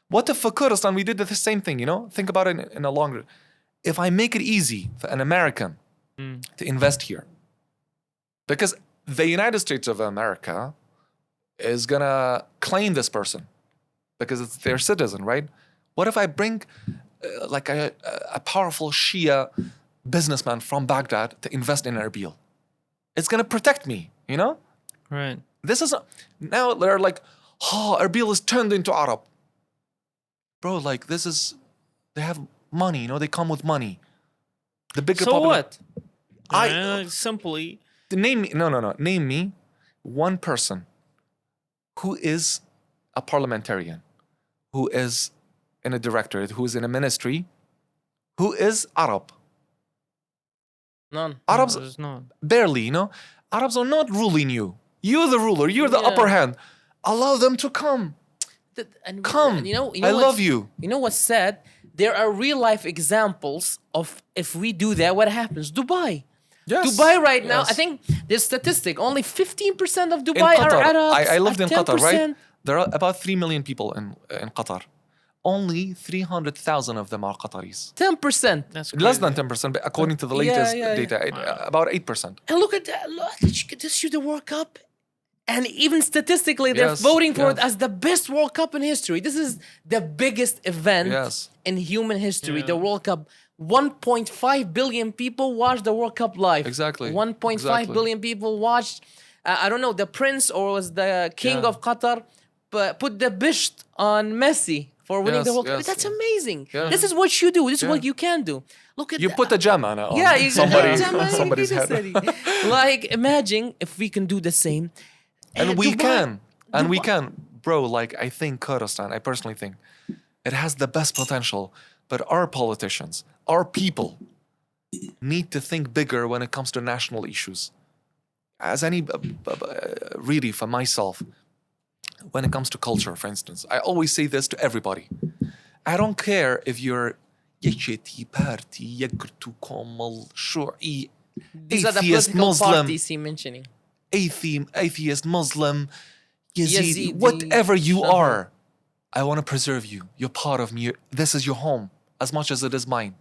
What if for Kurdistan we did the same thing, you know? Think about it in a longer. If I make it easy for an American to invest here, because the United States of America is gonna claim this person because it's their citizen, right? What if I bring like a powerful Shia businessman from Baghdad to invest in Erbil? It's gonna protect me, you know? Right. This is now they're like, oh, Erbil is turned into Arab. Bro, like they have money, you know, they come with money. The bigger So what? I Simply. name me name me one person who is a parliamentarian, who is in a directorate, who is in a ministry, who is Arab. None. Arabs There's not. barely, you know. Arabs are not ruling you. You're the ruler. You're the upper hand. Allow them to come. Come. You know I love you. You know what's sad? There are real life examples of if we do that, what happens? Dubai. Yes. Dubai right now, Yes. I think there's statistic, only 15% of In Dubai are Qatar, Arabs. I lived in Qatar, right? 10%. There are about 3 million people in Qatar. Only 300,000 of them are Qataris. 10%. That's Less crazy. than 10%, but according to the latest yeah. data, about 8%. And look at that. Look, this year the World Cup. And even statistically, they're Yes, voting for it yes. as the best World Cup in history. This is the biggest event Yes. in human history, Yeah. the World Cup. 1.5 billion people watched the World Cup live. Exactly. 1.5 billion people watched. I don't know, the prince or was the king of Qatar put the bisht on Messi for winning the Yes, World Cup. yes, That's yeah. amazing. Yeah. This is what you do. This is Yeah. what you can do. Look at You that. put a gem on it. On Yeah, somebody's head. Like, imagine if we can do the same. And we Dubai- can. Bro, like, I think Kurdistan, I personally think, it has the best potential. But our politicians, our people, need to think bigger when it comes to national issues. As really for myself, when it comes to culture, for instance, I always say this to everybody. I don't care if you're يشتي party, يقرتو كومل شوعي, These are the atheist, political Muslim, parties he mentioning. atheist, Muslim, Yazidi, Yazidi, whatever you Shah. are, I want to preserve you. You're part of me. This is your home as much as it is mine.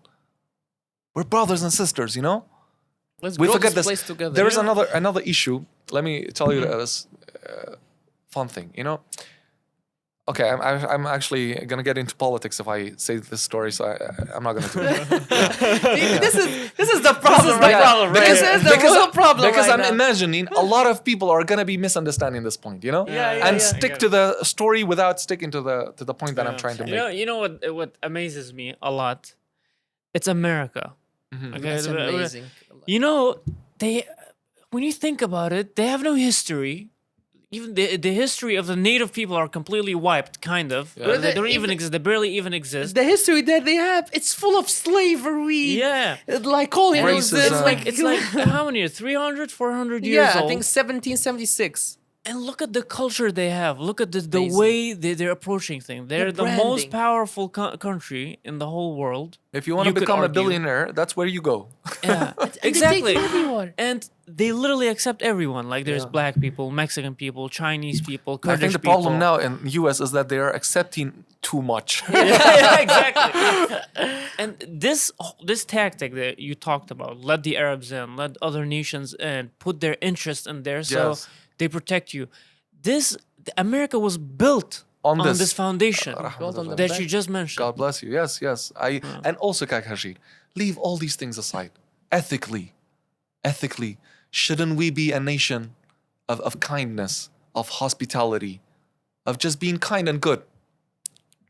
We're brothers and sisters, you know? Let's We grow forget this this. place together. There is another issue. Let me tell you this fun thing, you know? Okay, I'm actually going to get into politics if I say this story, so I'm not going to do it. This is the problem right now. This is the real problem Because right I'm now. imagining a lot of people are going to be misunderstanding this point, you know? And stick to the story without sticking to the point that I'm trying to make. You know what amazes me a lot? It's America. Okay, That's amazing. You know, when you think about it, they have no history. Even the history of the native people are completely wiped, kind of. Yeah. They don't even exist. They barely even exist. The history that they have, it's full of slavery. Yeah. Like colonialism. Racism. It's like how many years? 300, 400 years Yeah, old. I think 1776. And look at the culture they have. Look at the Amazing. way they're approaching things. They're the most branding. powerful country in the whole world. If you want to could become a argue. billionaire, that's where you go. Yeah, And they exactly. take everyone. And they literally accept everyone. Like there's Yeah. black people, Mexican people, Chinese people, I Kurdish think the people. problem now in the US is that they are accepting too much. Yeah, exactly. And this tactic that you talked about, let the Arabs in, let other nations in, put their interest in there, so Yes. they protect you. America was built On on this. this foundation Built on the that back. you just mentioned. God bless you. Yes. And also, Kak Hajid, leave all these things aside. Ethically, shouldn't we be a nation of kindness, of hospitality, of just being kind and good?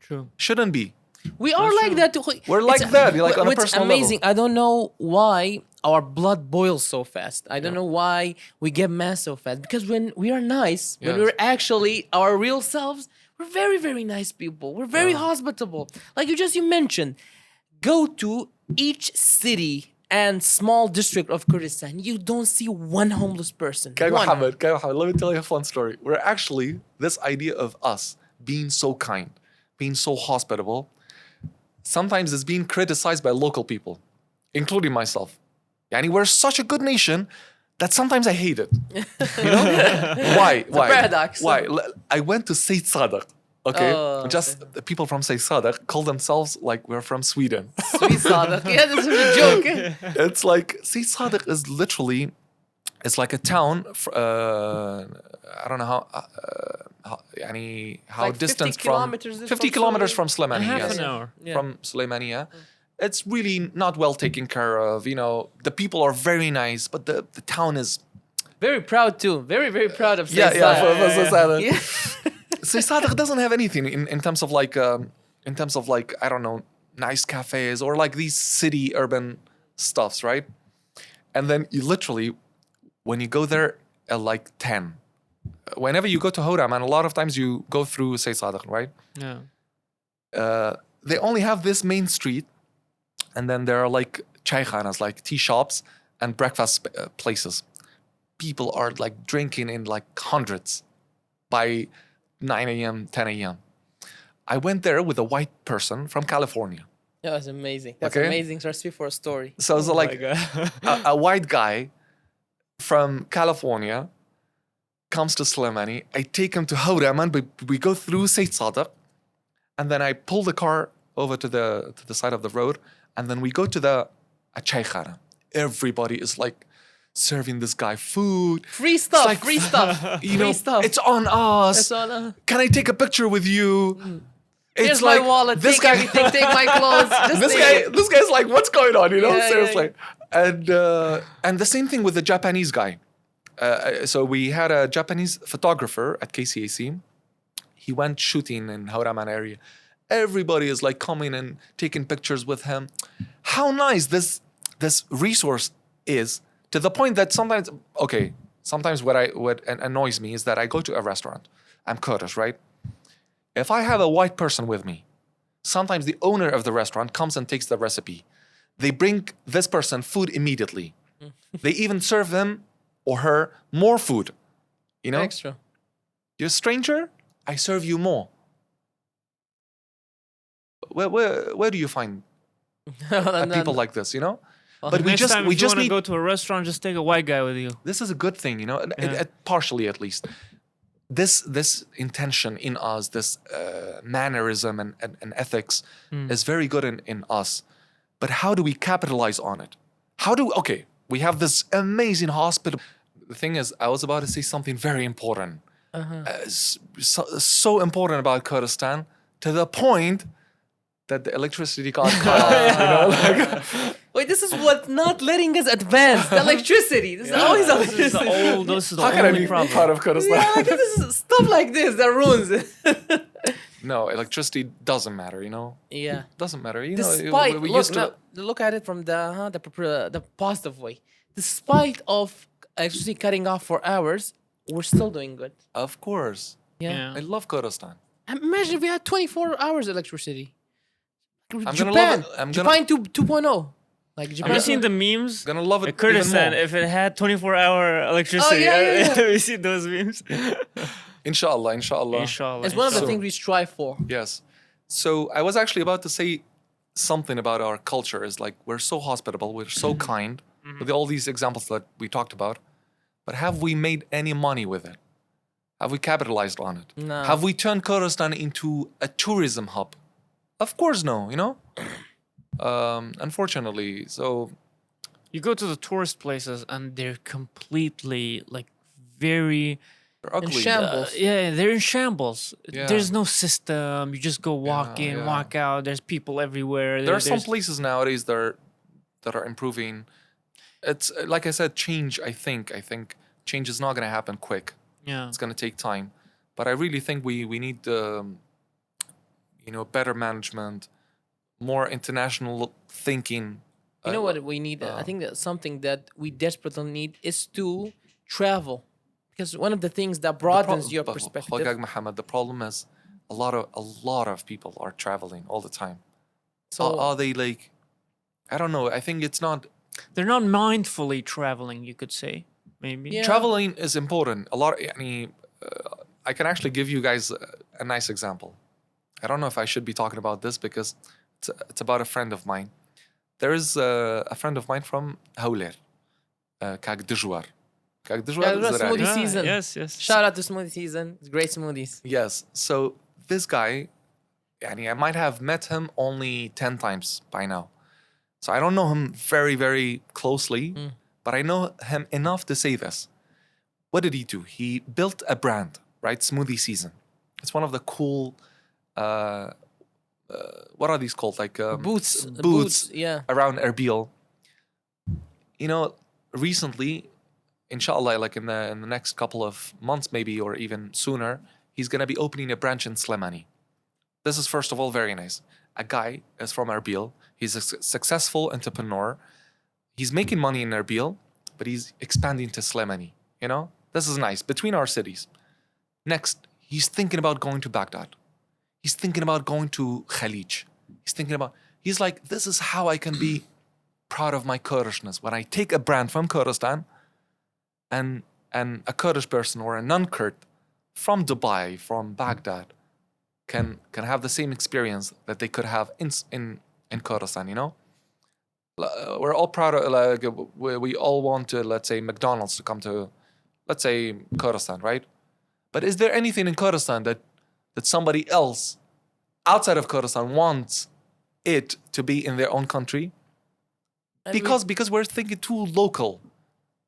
True. Shouldn't be. We are That's like true. that too. We're like that, like on a What's personal amazing, level. I don't know why our blood boils so fast. I don't know why we get mad so fast. Because when we are nice, when Yes. we're actually our real selves, we're very, very nice people. We're very hospitable. Like you mentioned, go to each city and small district of Kurdistan. You don't see one homeless person. Okay, One. Mohammed, let me tell you a fun story. We're actually, this idea of us being so kind, being so hospitable, sometimes it's being criticized by local people, including myself. Yani we're such a good nation that sometimes I hate it. You know? Why? Why? paradox. Why? I went to Sayyid Sadaq. Okay, Oh, just the people from Sayyid Sadaq call themselves like we're from Sweden. Sweet Sadaq. Yeah, this is a joke. It's like Sayyid Sadaq is literally, it's like a town. I don't know how Like 50 distant from kilometers 50 kilometers from Slimani. Half Yes. an hour. Yeah. From Suleimania. It's really not well taken care of. You know, the people are very nice, but the town is Very proud too. Very, very proud of yeah, Sayyid yeah. Sadaq. For Sayyid Sadaq. Yeah. Sayyid Sadaq doesn't have anything in terms of like I don't know, nice cafes or like these city urban stuffs, right? And then you literally, when you go there at like 10, whenever you go to Horam, and a lot of times you go through Sayyid Sadaq, right? Yeah. They only have this main street, and then there are like chaykhanas, like tea shops and breakfast places. People are like drinking in like hundreds by 9 a.m., 10 a.m. I went there with a white person from California. That was amazing. That's Okay. amazing recipe for a story. So it's like a white guy from California comes to Slimani. I take him to Hawraman, but we go through Sayyid Sadaq, and then I pull the car over to the side of the road, and then we go to a chaykhana. Everybody is like serving this guy food. Free stuff. like- Free stuff. You know, Free stuff. it's on us. It's on. Can I take a picture with you? It's Here's like my wallet. this Take guy. everything. Take my clothes. Just take it. This guy's like, what's going on? You know, Yeah, yeah, seriously. And the same thing with the Japanese guy. So we had a Japanese photographer at KCAC. He went shooting in Hauraman area. Everybody is like coming and taking pictures with him. How nice this resource is, to the point that sometimes what annoys me is that I go to a restaurant. I'm Kurdish, right? If I have a white person with me, sometimes the owner of the restaurant comes and takes the recipe. They bring this person food immediately. They even serve him or her more food. You know? Extra. You're a stranger, I serve you more. Where do you find people like this, you know? But we Next just time we if you just want to need go to a restaurant, just take a white guy with you. this is a good thing, you know, Yeah. partially at least. This intention in us, this mannerism and ethics is very good in us. But how do we capitalize on it? Okay, we have this amazing hospital. The thing is, I was about to say something very important. So important about Kurdistan, to the point that the electricity got cut off. You know, like, Wait, this is what not letting us advance. The electricity. This is always This is the electricity. old. This is the how can I only be problem. part of Kurdistan? Yeah, like this is stuff like this that ruins it. No, electricity doesn't matter. You know, Yeah. doesn't matter. You know, Despite we look, used to. look at it from the positive way. Despite of electricity cutting off for hours, we're still doing good. Of course, Yeah. I love Kurdistan. Imagine if we had 24 hours electricity. gonna Japan, love it. I'm gonna- Japan 2.0. Like Have Japan. you seen the memes? Gonna love it Like Kurdistan, even more. if it had 24-hour electricity. yeah. Have you seen those memes? Inshallah. Inshallah. It's one of the So- things we strive for. Yes. So I was actually about to say something about our culture. Is like we're so hospitable, we're so kind, with all these examples that we talked about. But have we made any money with it? Have we capitalized on it? No. Have we turned Kurdistan into a tourism hub? Of course, no. You know, unfortunately. So You go to the tourist places and they're completely like very they're ugly. shambles. yeah, they're in shambles. Yeah. There's no system. You just go walk in, yeah. walk out. There's people everywhere. There are some There's- places nowadays that are improving. It's like I said, change. I think change is not going to happen quick. Yeah. It's going to take time, but I really think we need better management, more international thinking. You know what we need? I think that something that we desperately need is to travel, because one of the things that broadens your perspective. Mohammed, the problem is a lot of people are traveling all the time. So Are they like, I don't know. I think it's not. They're not mindfully traveling, you could say, maybe. Yeah. Traveling is important. I can actually give you guys a nice example. I don't know if I should be talking about this because it's about a friend of mine. There is a friend of mine from Hawler, KCAC. KCAC smoothie season. Yes. Shout out to smoothie season. It's great smoothies. Yes. So this guy, I might have met him only 10 times by now. So I don't know him very, very closely, but I know him enough to say this. What did he do? He built a brand, right? Smoothie Season. It's one of the cool, what are these called? Like Boots. Yeah. around Erbil. You know, recently, inshallah, like in the next couple of months, maybe, or even sooner, he's gonna be opening a branch in Slemani. This is first of all very nice. A guy is from Erbil. He's a successful entrepreneur. He's making money in Erbil, but he's expanding to Slemani. You know, this is nice between our cities. Next, he's thinking about going to Baghdad. He's thinking about going to Khalij. He's like, this is how I can be proud of my Kurdishness. When I take a brand from Kurdistan and a Kurdish person or a non-Kurd from Dubai, from Baghdad, can have the same experience that they could have in Kurdistan, you know? We're all proud of, like, we all want to, let's say, McDonald's to come to, let's say, Kurdistan, right? But is there anything in Kurdistan that somebody else outside of Kurdistan wants it to be in their own country? Because we're thinking too local.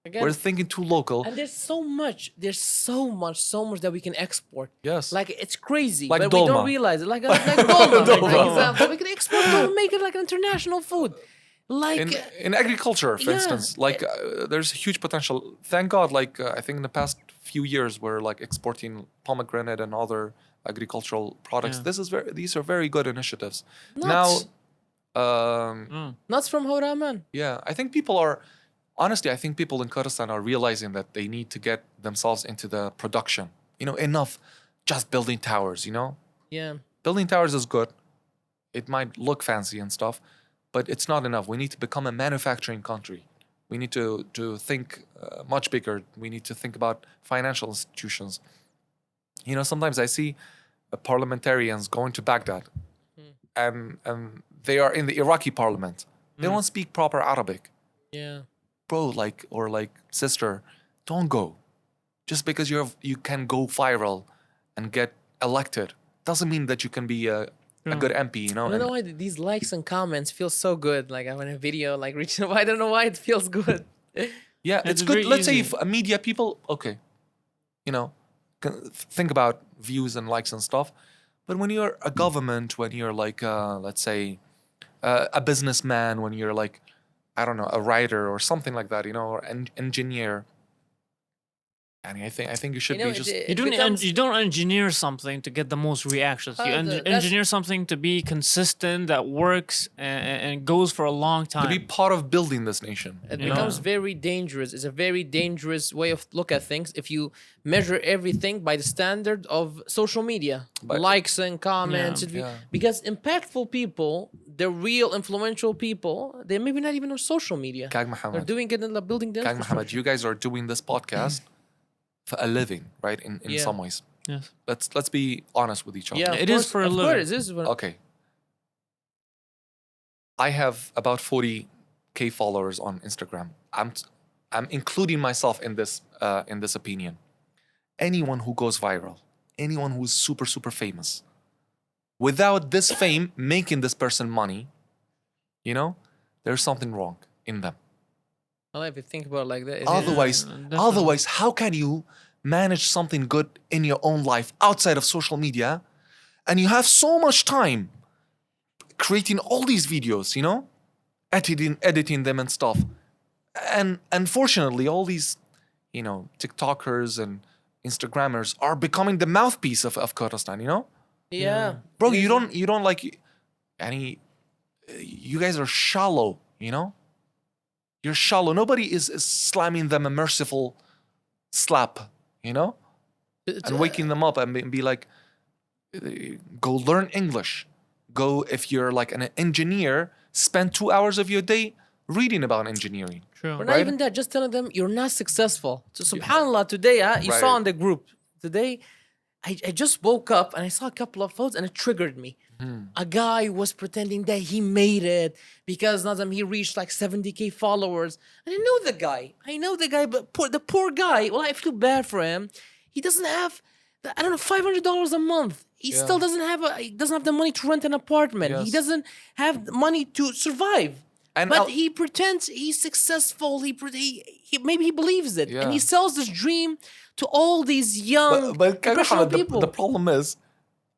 Again, We're thinking too local. and there's so much that we can export. Yes. Like it's crazy, Like but we dolma. don't realize it. Like dolma, for example, we can export dolma, make it like an international food. Like in agriculture, for yeah, instance, like there's huge potential. Thank God, like I think in the past few years, we're like exporting pomegranate and other agricultural products. Yeah. These are very good initiatives. Nuts. Now, Nuts from Horaman. yeah, I think people in Kurdistan are realizing that they need to get themselves into the production. You know, enough just building towers, you know? Yeah. Building towers is good. It might look fancy and stuff, but it's not enough. We need to become a manufacturing country. We need to think much bigger. We need to think about financial institutions. You know, sometimes I see parliamentarians going to Baghdad and they are in the Iraqi parliament. They don't speak proper Arabic. Yeah. Bro, sister, don't go. Just because you can go viral and get elected doesn't mean that you can be a good MP, you know? I don't know why these likes and comments feel so good. Like when a video like reaches, I don't know why it feels good. Yeah, It's it's good. very Let's say easy. if media people, okay, you know, think about views and likes and stuff. But when you're a government, when you're like, let's say, a businessman, when you're like, I don't know, a writer or something like that, you know, or an engineer. And I think you should You know, be just. You don't engineer something to get the most reactions. You engineer something to be consistent, that works and goes for a long time. To be part of building this nation. It you know? becomes very dangerous. It's a very dangerous way of look at things if you measure everything by the standard of social media, But- likes and comments. Yeah. Because impactful people, the real influential people, they maybe not even on social media. KCAC They're Mohammed. doing it in the building. The KCAC Mohammed, you guys are doing this podcast for a living, right? In Yeah. some ways. Yes. Let's be honest with each other. Yeah, It is for a of living. course, it is. Okay. I have about 40K followers on Instagram. I'm including myself in this opinion. Anyone who goes viral, anyone who's super famous, without this fame making this person money, you know, there's something wrong in them. I like to think about it like that. Otherwise, how can you manage something good in your own life outside of social media, and you have so much time creating all these videos, you know, editing them and stuff, and unfortunately, all these, you know, TikTokers and Instagrammers are becoming the mouthpiece of Kurdistan, you know. Yeah, Bro, you don't like any. you guys are shallow, you know? You're shallow. Nobody is slamming them a merciful slap, you know? And waking them up and be like, go learn English. Go, if you're like an engineer, spend 2 hours of your day reading about engineering. True. We're not even that, just telling them you're not successful. So subhanAllah, today, you saw Right. in the group, today, I just woke up and I saw a couple of photos and it triggered me. A guy was pretending that he made it because Nazam, he reached like 70K followers. And I know the guy, but the poor guy, well, I feel bad for him. He doesn't have, I don't know, $500 a month. He still doesn't have the money to rent an apartment. He Yes. doesn't have the money to survive. And But he pretends he's successful. He maybe he believes it, and he Yeah. sells this dream to all these young but professional people. the problem is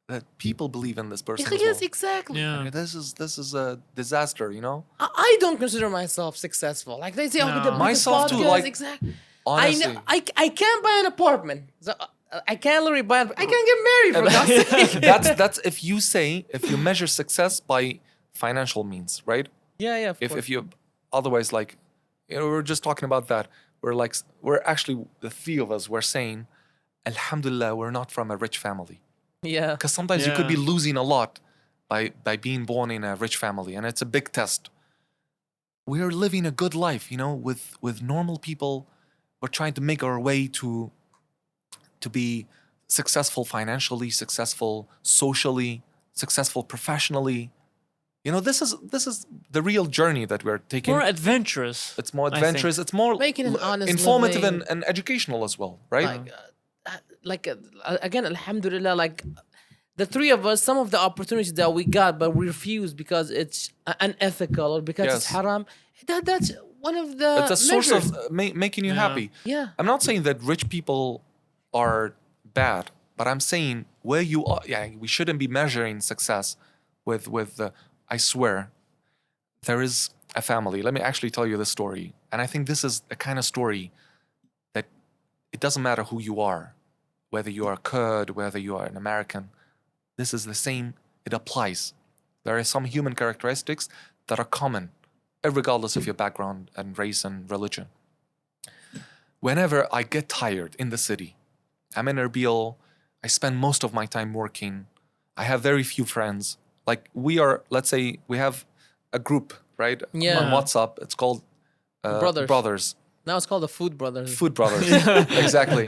that people believe in this person. as Yes, well. exactly. Yeah. And this is a disaster, you know? I don't consider myself successful. Like they say, oh, No. the biggest Myself too, podcast, like, exactly. Honestly. I can't buy an apartment. So, I can't literally buy. I can't get married for God's sake. that's if you measure success by financial means, right? Yeah, of If course. you otherwise, like, you know, we're just talking about that. We're actually, the three of us, we're saying, Alhamdulillah, we're not from a rich family. Yeah. Because sometimes you could be Yeah. losing a lot by being born in a rich family, and it's a big test. We are living a good life, you know, with normal people. We're trying to make our way to be successful financially, successful socially, successful professionally. You know, this is the real journey that we're taking. More adventurous. It's more I think. adventurous. It's more Making an honest informative living. and educational as well, right? Again, alhamdulillah, like the three of us, some of the opportunities that we got, but we refused because it's unethical or because it's Yes. haram. That's one of the It's a source measures. of making you Yeah. happy. Yeah. I'm not saying that rich people are bad, but I'm saying where you are. Yeah, we shouldn't be measuring success with the. I swear, there is a family. Let me actually tell you this story, and I think this is the kind of story that it doesn't matter who you are, whether you are Kurd, whether you are an American. This is the same. It applies. There are some human characteristics that are common, regardless of your background and race and religion. Whenever I get tired in the city, I'm in Erbil, I spend most of my time working. I have very few friends. Like, we are, let's say we have a group, right? Yeah. On WhatsApp. It's called Brothers. Now it's called the Food Brothers. Food Brothers. Exactly.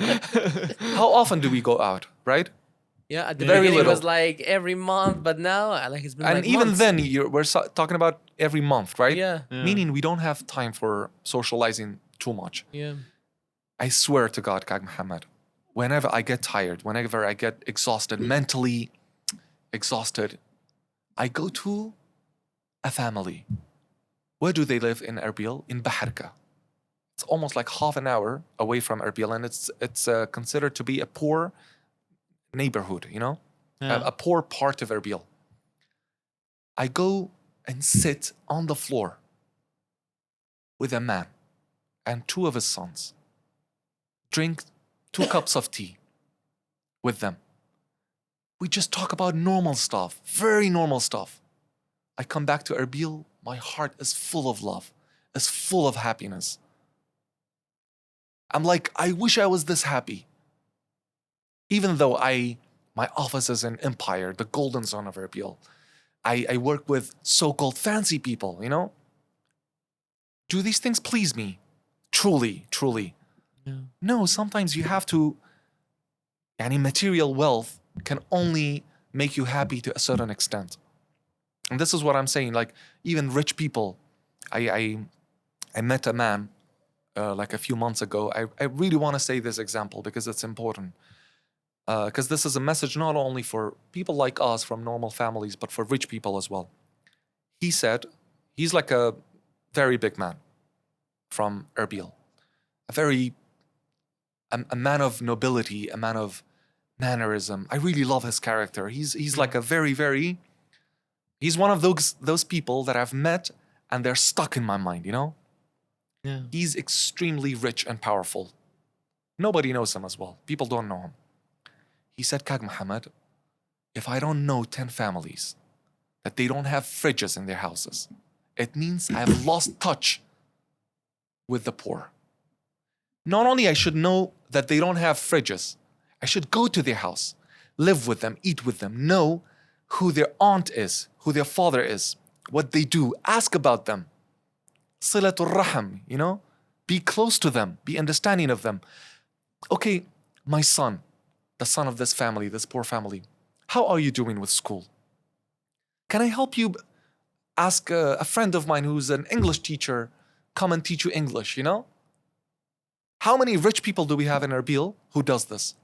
How often do we go out, right? Yeah, at the Very beginning it was little. like every month, but now like it's been And like even months. then, we're talking about every month, right? Yeah. Meaning we don't have time for socializing too much. Yeah. I swear to God, Kag Muhammad, whenever I get tired, whenever I get exhausted, mentally exhausted, I go to a family. Where do they live in Erbil? In Baharka. It's almost like half an hour away from Erbil, and it's considered to be a poor neighborhood, you know, Yeah. a poor part of Erbil. I go and sit on the floor with a man and two of his sons. Drink 2 cups of tea with them. We just talk about normal stuff, very normal stuff. I come back to Erbil, my heart is full of love, is full of happiness. I'm like, I wish I was this happy. Even though my office is in Empire, the golden zone of Erbil. I work with so-called fancy people, you know? Do these things please me? Truly, truly. Yeah. No, sometimes you have to, any material wealth can only make you happy to a certain extent. And this is what I'm saying, like, even rich people, I met a man like a few months ago. I really want to say this example because it's important. Because this is a message not only for people like us from normal families, but for rich people as well. He said, he's like a very big man from Erbil, a man of nobility, a man of mannerism. I really love his character. He's like a very, he's one of those people that I've met and they're stuck in my mind, you know? Yeah. He's extremely rich and powerful. Nobody knows him as well. People don't know him. He said, Kag Muhammad, if I don't know 10 families that they don't have fridges in their houses. It means I've lost touch with the poor. Not only I should know that they don't have fridges, I should go to their house, live with them, eat with them, know who their aunt is, who their father is, what they do, ask about them. Silatul Rahim, you know? Be close to them, be understanding of them. Okay, my son, the son of this family, this poor family, how are you doing with school? Can I help you? Ask a friend of mine who's an English teacher, come and teach you English, you know? How many rich people do we have in Erbil who does this?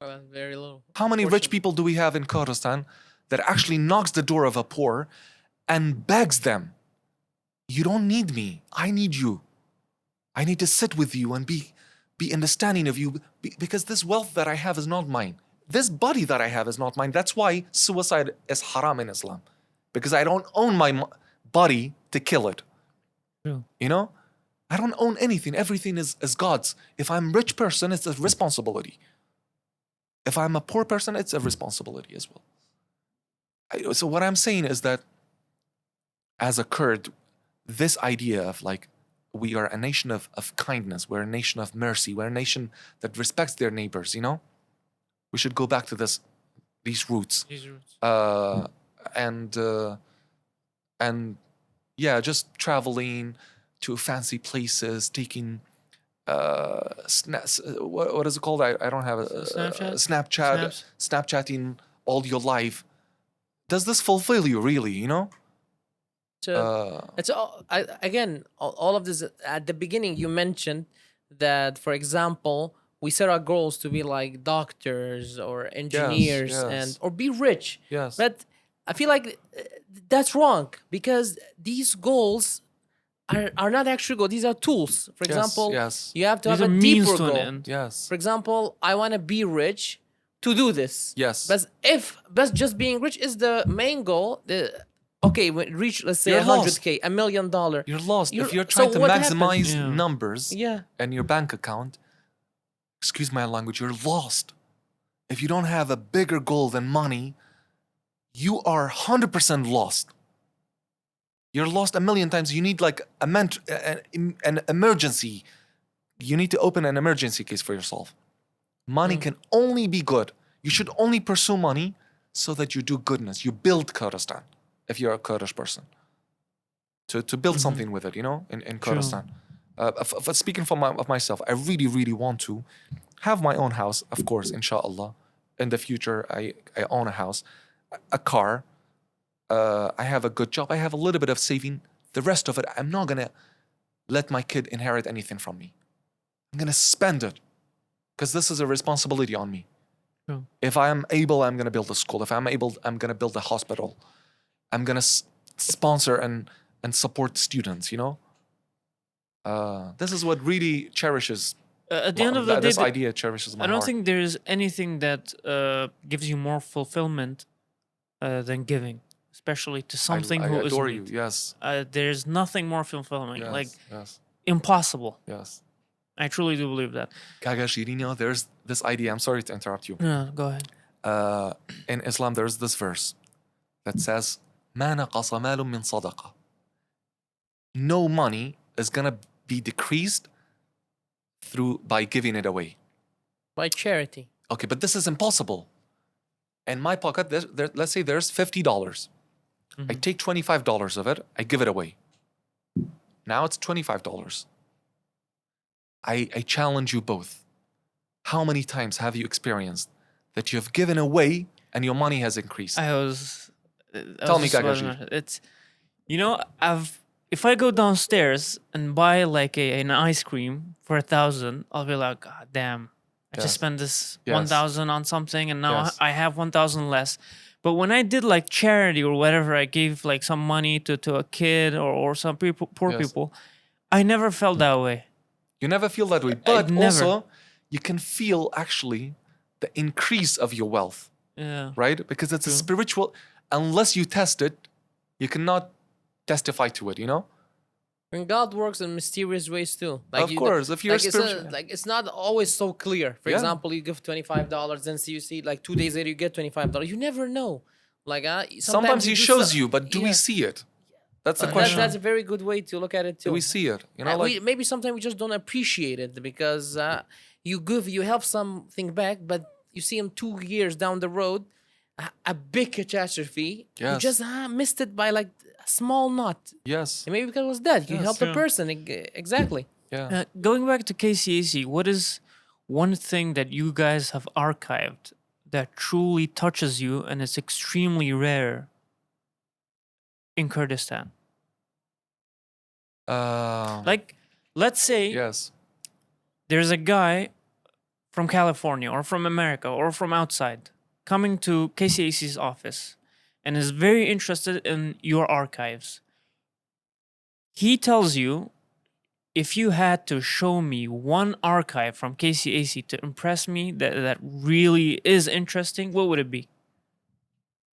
Well, very low. How many rich people do we have in Kurdistan that actually knocks the door of a poor and begs them, you don't need me, I need you. I need to sit with you and be understanding of you because this wealth that I have is not mine. This body that I have is not mine. That's why suicide is haram in Islam. Because I don't own my body to kill it. Yeah. You know? I don't own anything. Everything is God's. If I'm a rich person, it's a responsibility. If I'm a poor person, it's a responsibility as well. So what I'm saying is that as a Kurd, this idea of like, we are a nation of kindness, we're a nation of mercy, we're a nation that respects their neighbors, you know? We should go back to these roots. And yeah, just traveling to fancy places, taking what is it called? I don't have a Snapchat. Snapchatting all your life. Does this fulfill you really, you know? It's all, all of this at the beginning. You mentioned that, for example, we set our goals to be like doctors or engineers yes. or be rich. Yes. But I feel like that's wrong because these goals are not actual goals. These are tools. For example, you have to These have are a means deeper to an goal. end. Yes. For example, I want to be rich to do this. Yes. But just being rich is the main goal, okay, when reach, let's say You're 100K, $1 million. You're lost. If you're trying to maximize numbers in your bank account, excuse my language, you're lost. If you don't have a bigger goal than money, you are 100% lost. You're lost a million times. You need like an emergency. You need to open an emergency case for yourself. Money can only be good. You should only pursue money so that you do goodness. You build Kurdistan, if you're a Kurdish person. To build something with it, you know, in Kurdistan. Speaking of myself, I really, really want to have my own house, of course, inshallah. In the future, I own a house, a car. I have a good job. I have a little bit of saving. The rest of it, I'm not going to let my kid inherit anything from me. I'm going to spend it because this is a responsibility on me. Yeah. If I'm able, I'm going to build a school. If I'm able, I'm going to build a hospital. I'm going to sponsor and support students, you know? This is what really cherishes. At the end of the day, this idea cherishes my I don't heart. think there is anything that gives you more fulfillment than giving, especially to something I who is adore in you. need. Yes. There's nothing more fulfilling, Yes. like yes. impossible. Yes. I truly do believe that. Gaga, there's this idea. I'm sorry to interrupt you. No, go ahead. In Islam, there's this verse that says, "ما نقص مال من صدقة." No money is gonna be decreased by giving it away. By charity. Okay, but this is impossible. In my pocket, let's say there's $50. I take $25 of it, I give it away. Now it's $25. I challenge you both. How many times have you experienced that you have given away and your money has increased? Tell me, Kagashi. It's, you know, if I go downstairs and buy like an ice cream for 1,000, I'll be like, God damn, I just spent this 1,000 on something, and now I have 1,000 less. But when I did like charity or whatever, I gave like some money to a kid or some poor people, I never felt that way. You never feel that way, but also you can feel actually the increase of your wealth. Yeah. Right? Because it's a spiritual, unless you test it, you cannot testify to it, you know? And God works in mysterious ways too. Like of course, if you're spiritual. It's not always so clear. For example, you give $25, then you see like 2 days later you get $25. You never know. Like Sometimes he you do shows you, but do we yeah. see it? That's the That's, question. that's a very good way to look at it too. Do we see it? You know, like Maybe sometimes we just don't appreciate it because you help something back, but you see him 2 years down the road, a big catastrophe. You Yes. just missed it by like a small knot. yes, And maybe because it was that you Yes. helped the Yeah. person exactly. yeah. Going back to KCAC, what is one thing that you guys have archived that truly touches you and is extremely rare in Kurdistan? Like, let's say yes, there's a guy from California or from America or from outside coming to KCAC's office and is very interested in your archives. He tells you, if you had to show me one archive from KCAC to impress me that really is interesting, what would it be?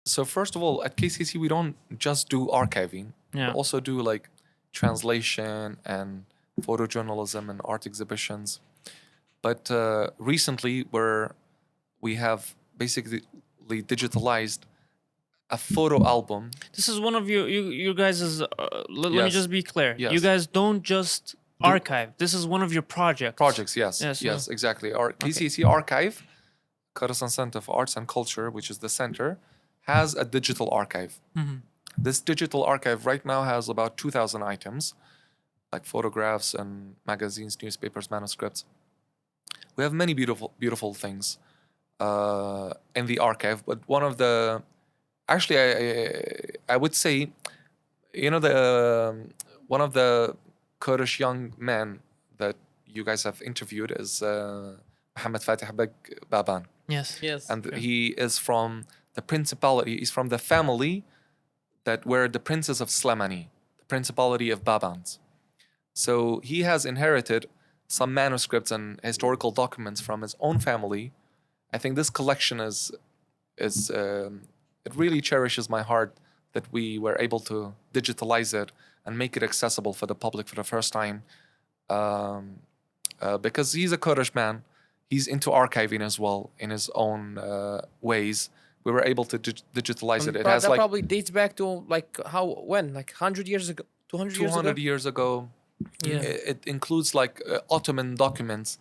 So first of all, at KCC we don't just do archiving. Yeah. We also do like translation and photojournalism and art exhibitions. But recently, we have basically digitalized a photo album. This is one of you guys' let me Yes. just be clear. Yes. You guys don't just archive. This is one of your projects. Projects, yes, Yes, yes, exactly. Our KCC archive, Kurdistan Center for Arts and Culture, which is the center, has a digital archive. This digital archive right now has about 2,000 items, like photographs and magazines, newspapers, manuscripts. We have many beautiful things in the archive, but one of the, actually, I would say, you know, one of the Kurdish young men that you guys have interviewed is Mohammed Fatih Baban. Yes. Yes. And he is from the principality, he's from the family that were the princes of Slemani, the principality of Babans. So he has inherited some manuscripts and historical documents from his own family. I think this collection is it really cherishes my heart that we were able to digitalize it and make it accessible for the public for the first time. Because he's a Kurdish man, he's into archiving as well in his own ways. We were able to digitalize it. It has that like probably dates back to like when 100 years ago, 200 years ago. 200 years ago. Yeah. It includes like Ottoman documents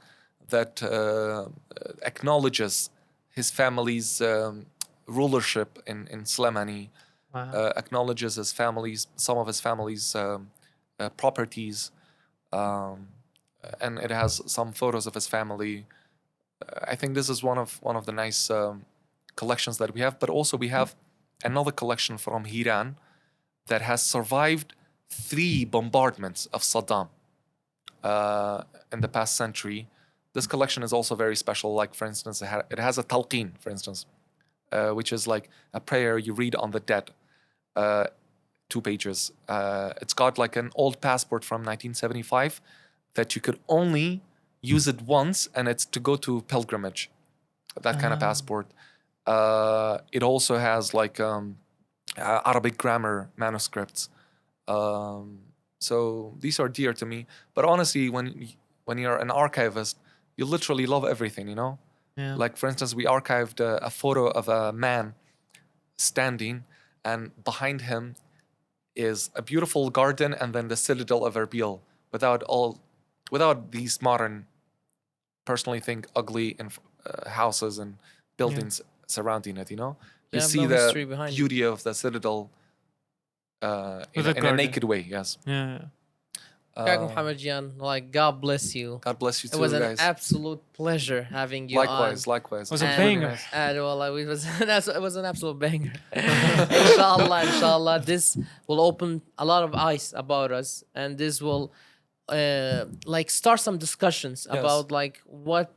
that acknowledges his family's rulership in Slemani, acknowledges his family's, some of his family's properties, and it has some photos of his family. I think this is one of the nice collections that we have, but also we have another collection from Iran that has survived 3 bombardments of Saddam in the past century. This collection is also very special. Like, for instance, it has a talqeen, for instance, which is like a prayer you read on the dead, 2 pages. It's got like an old passport from 1975 that you could only use it once, and it's to go to pilgrimage, that kind of passport. It also has like Arabic grammar manuscripts. So these are dear to me. But honestly, when you're an archivist, you literally love everything, you know? Yeah. Like, for instance, we archived a photo of a man standing, and behind him is a beautiful garden and then the citadel of Erbil, without these modern, personally think, ugly houses and buildings surrounding it, you know? You have see no history the behind it. beauty of the citadel in a a garden. naked way, yes. Yeah. Muhammad Jan, like God bless you. God bless you too, It was an guys. absolute pleasure having you Likewise, on. likewise. Was a Really banger. nice. Well, it was an absolute banger. Inshallah, this will open a lot of eyes about us, and this will like start some discussions Yes. about like what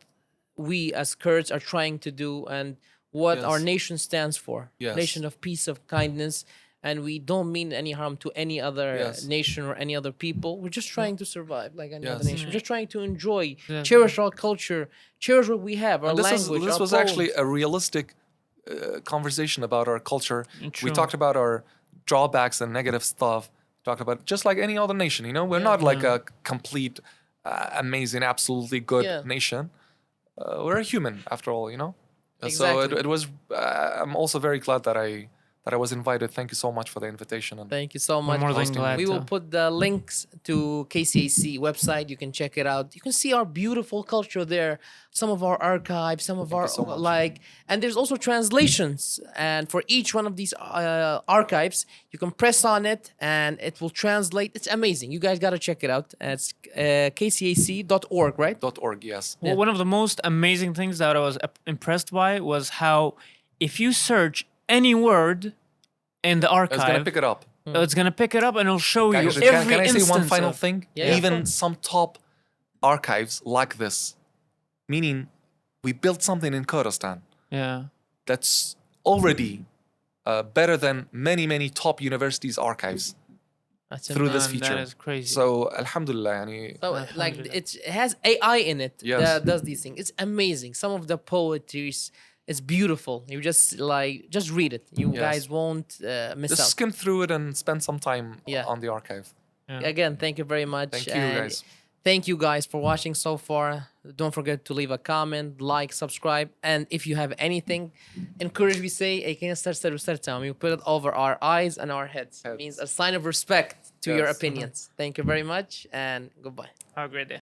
we as Kurds are trying to do and what our Yes. nation stands for. Yes. Nation of peace, of kindness. And we don't mean any harm to any other Yes. nation or any other people. We're just trying to survive like any other Yes. nation. We're just trying to enjoy, Yeah. cherish our culture, cherish what we have, our And language, this our was actually poems. a realistic conversation about our culture. True. We talked about our drawbacks and negative stuff. Talked about just like any other nation, you know. We're not like a complete, amazing, absolutely good Yeah. nation. We're a human after all, you know. So Exactly. it was. I'm also very glad that that I was invited. Thank you so much for the invitation. And Thank you so much. more than hosting glad me. We will to. put the links to KCAC website. You can check it out. You can see our beautiful culture there. Some of our archives, some of our you so much. and there's also translations. And for each one of these archives, you can press on it and it will translate. It's amazing. You guys gotta check it out. It's kcac.org, right? .org, yes. Well, one of the most amazing things that I was impressed by was how if you search any word in the I was archive, gonna pick it up. it's gonna pick it up and it'll show you Can, every can I say one instance final of- thing? Yeah, Even of some top archives like this, meaning we built something in Kurdistan Yeah. that's already better than many top universities' archives That's through this Man, feature. that is crazy. So, alhamdulillah, yani, So like Alhamdulillah. it has AI in it Yes. that does these things. It's amazing. Some of the poetry is beautiful. You just read it. You Yes. guys won't miss just out. skim through it and spend some time Yeah. on the archive. Again, thank you very much. Thank you, and guys. Thank you guys for watching so far. Don't forget to leave a comment, like, subscribe, and if you have anything, in Kurdish we say you put it over our eyes and our heads. It means a sign of respect to your Yes. opinions. Thank you very much and goodbye. Have a great day.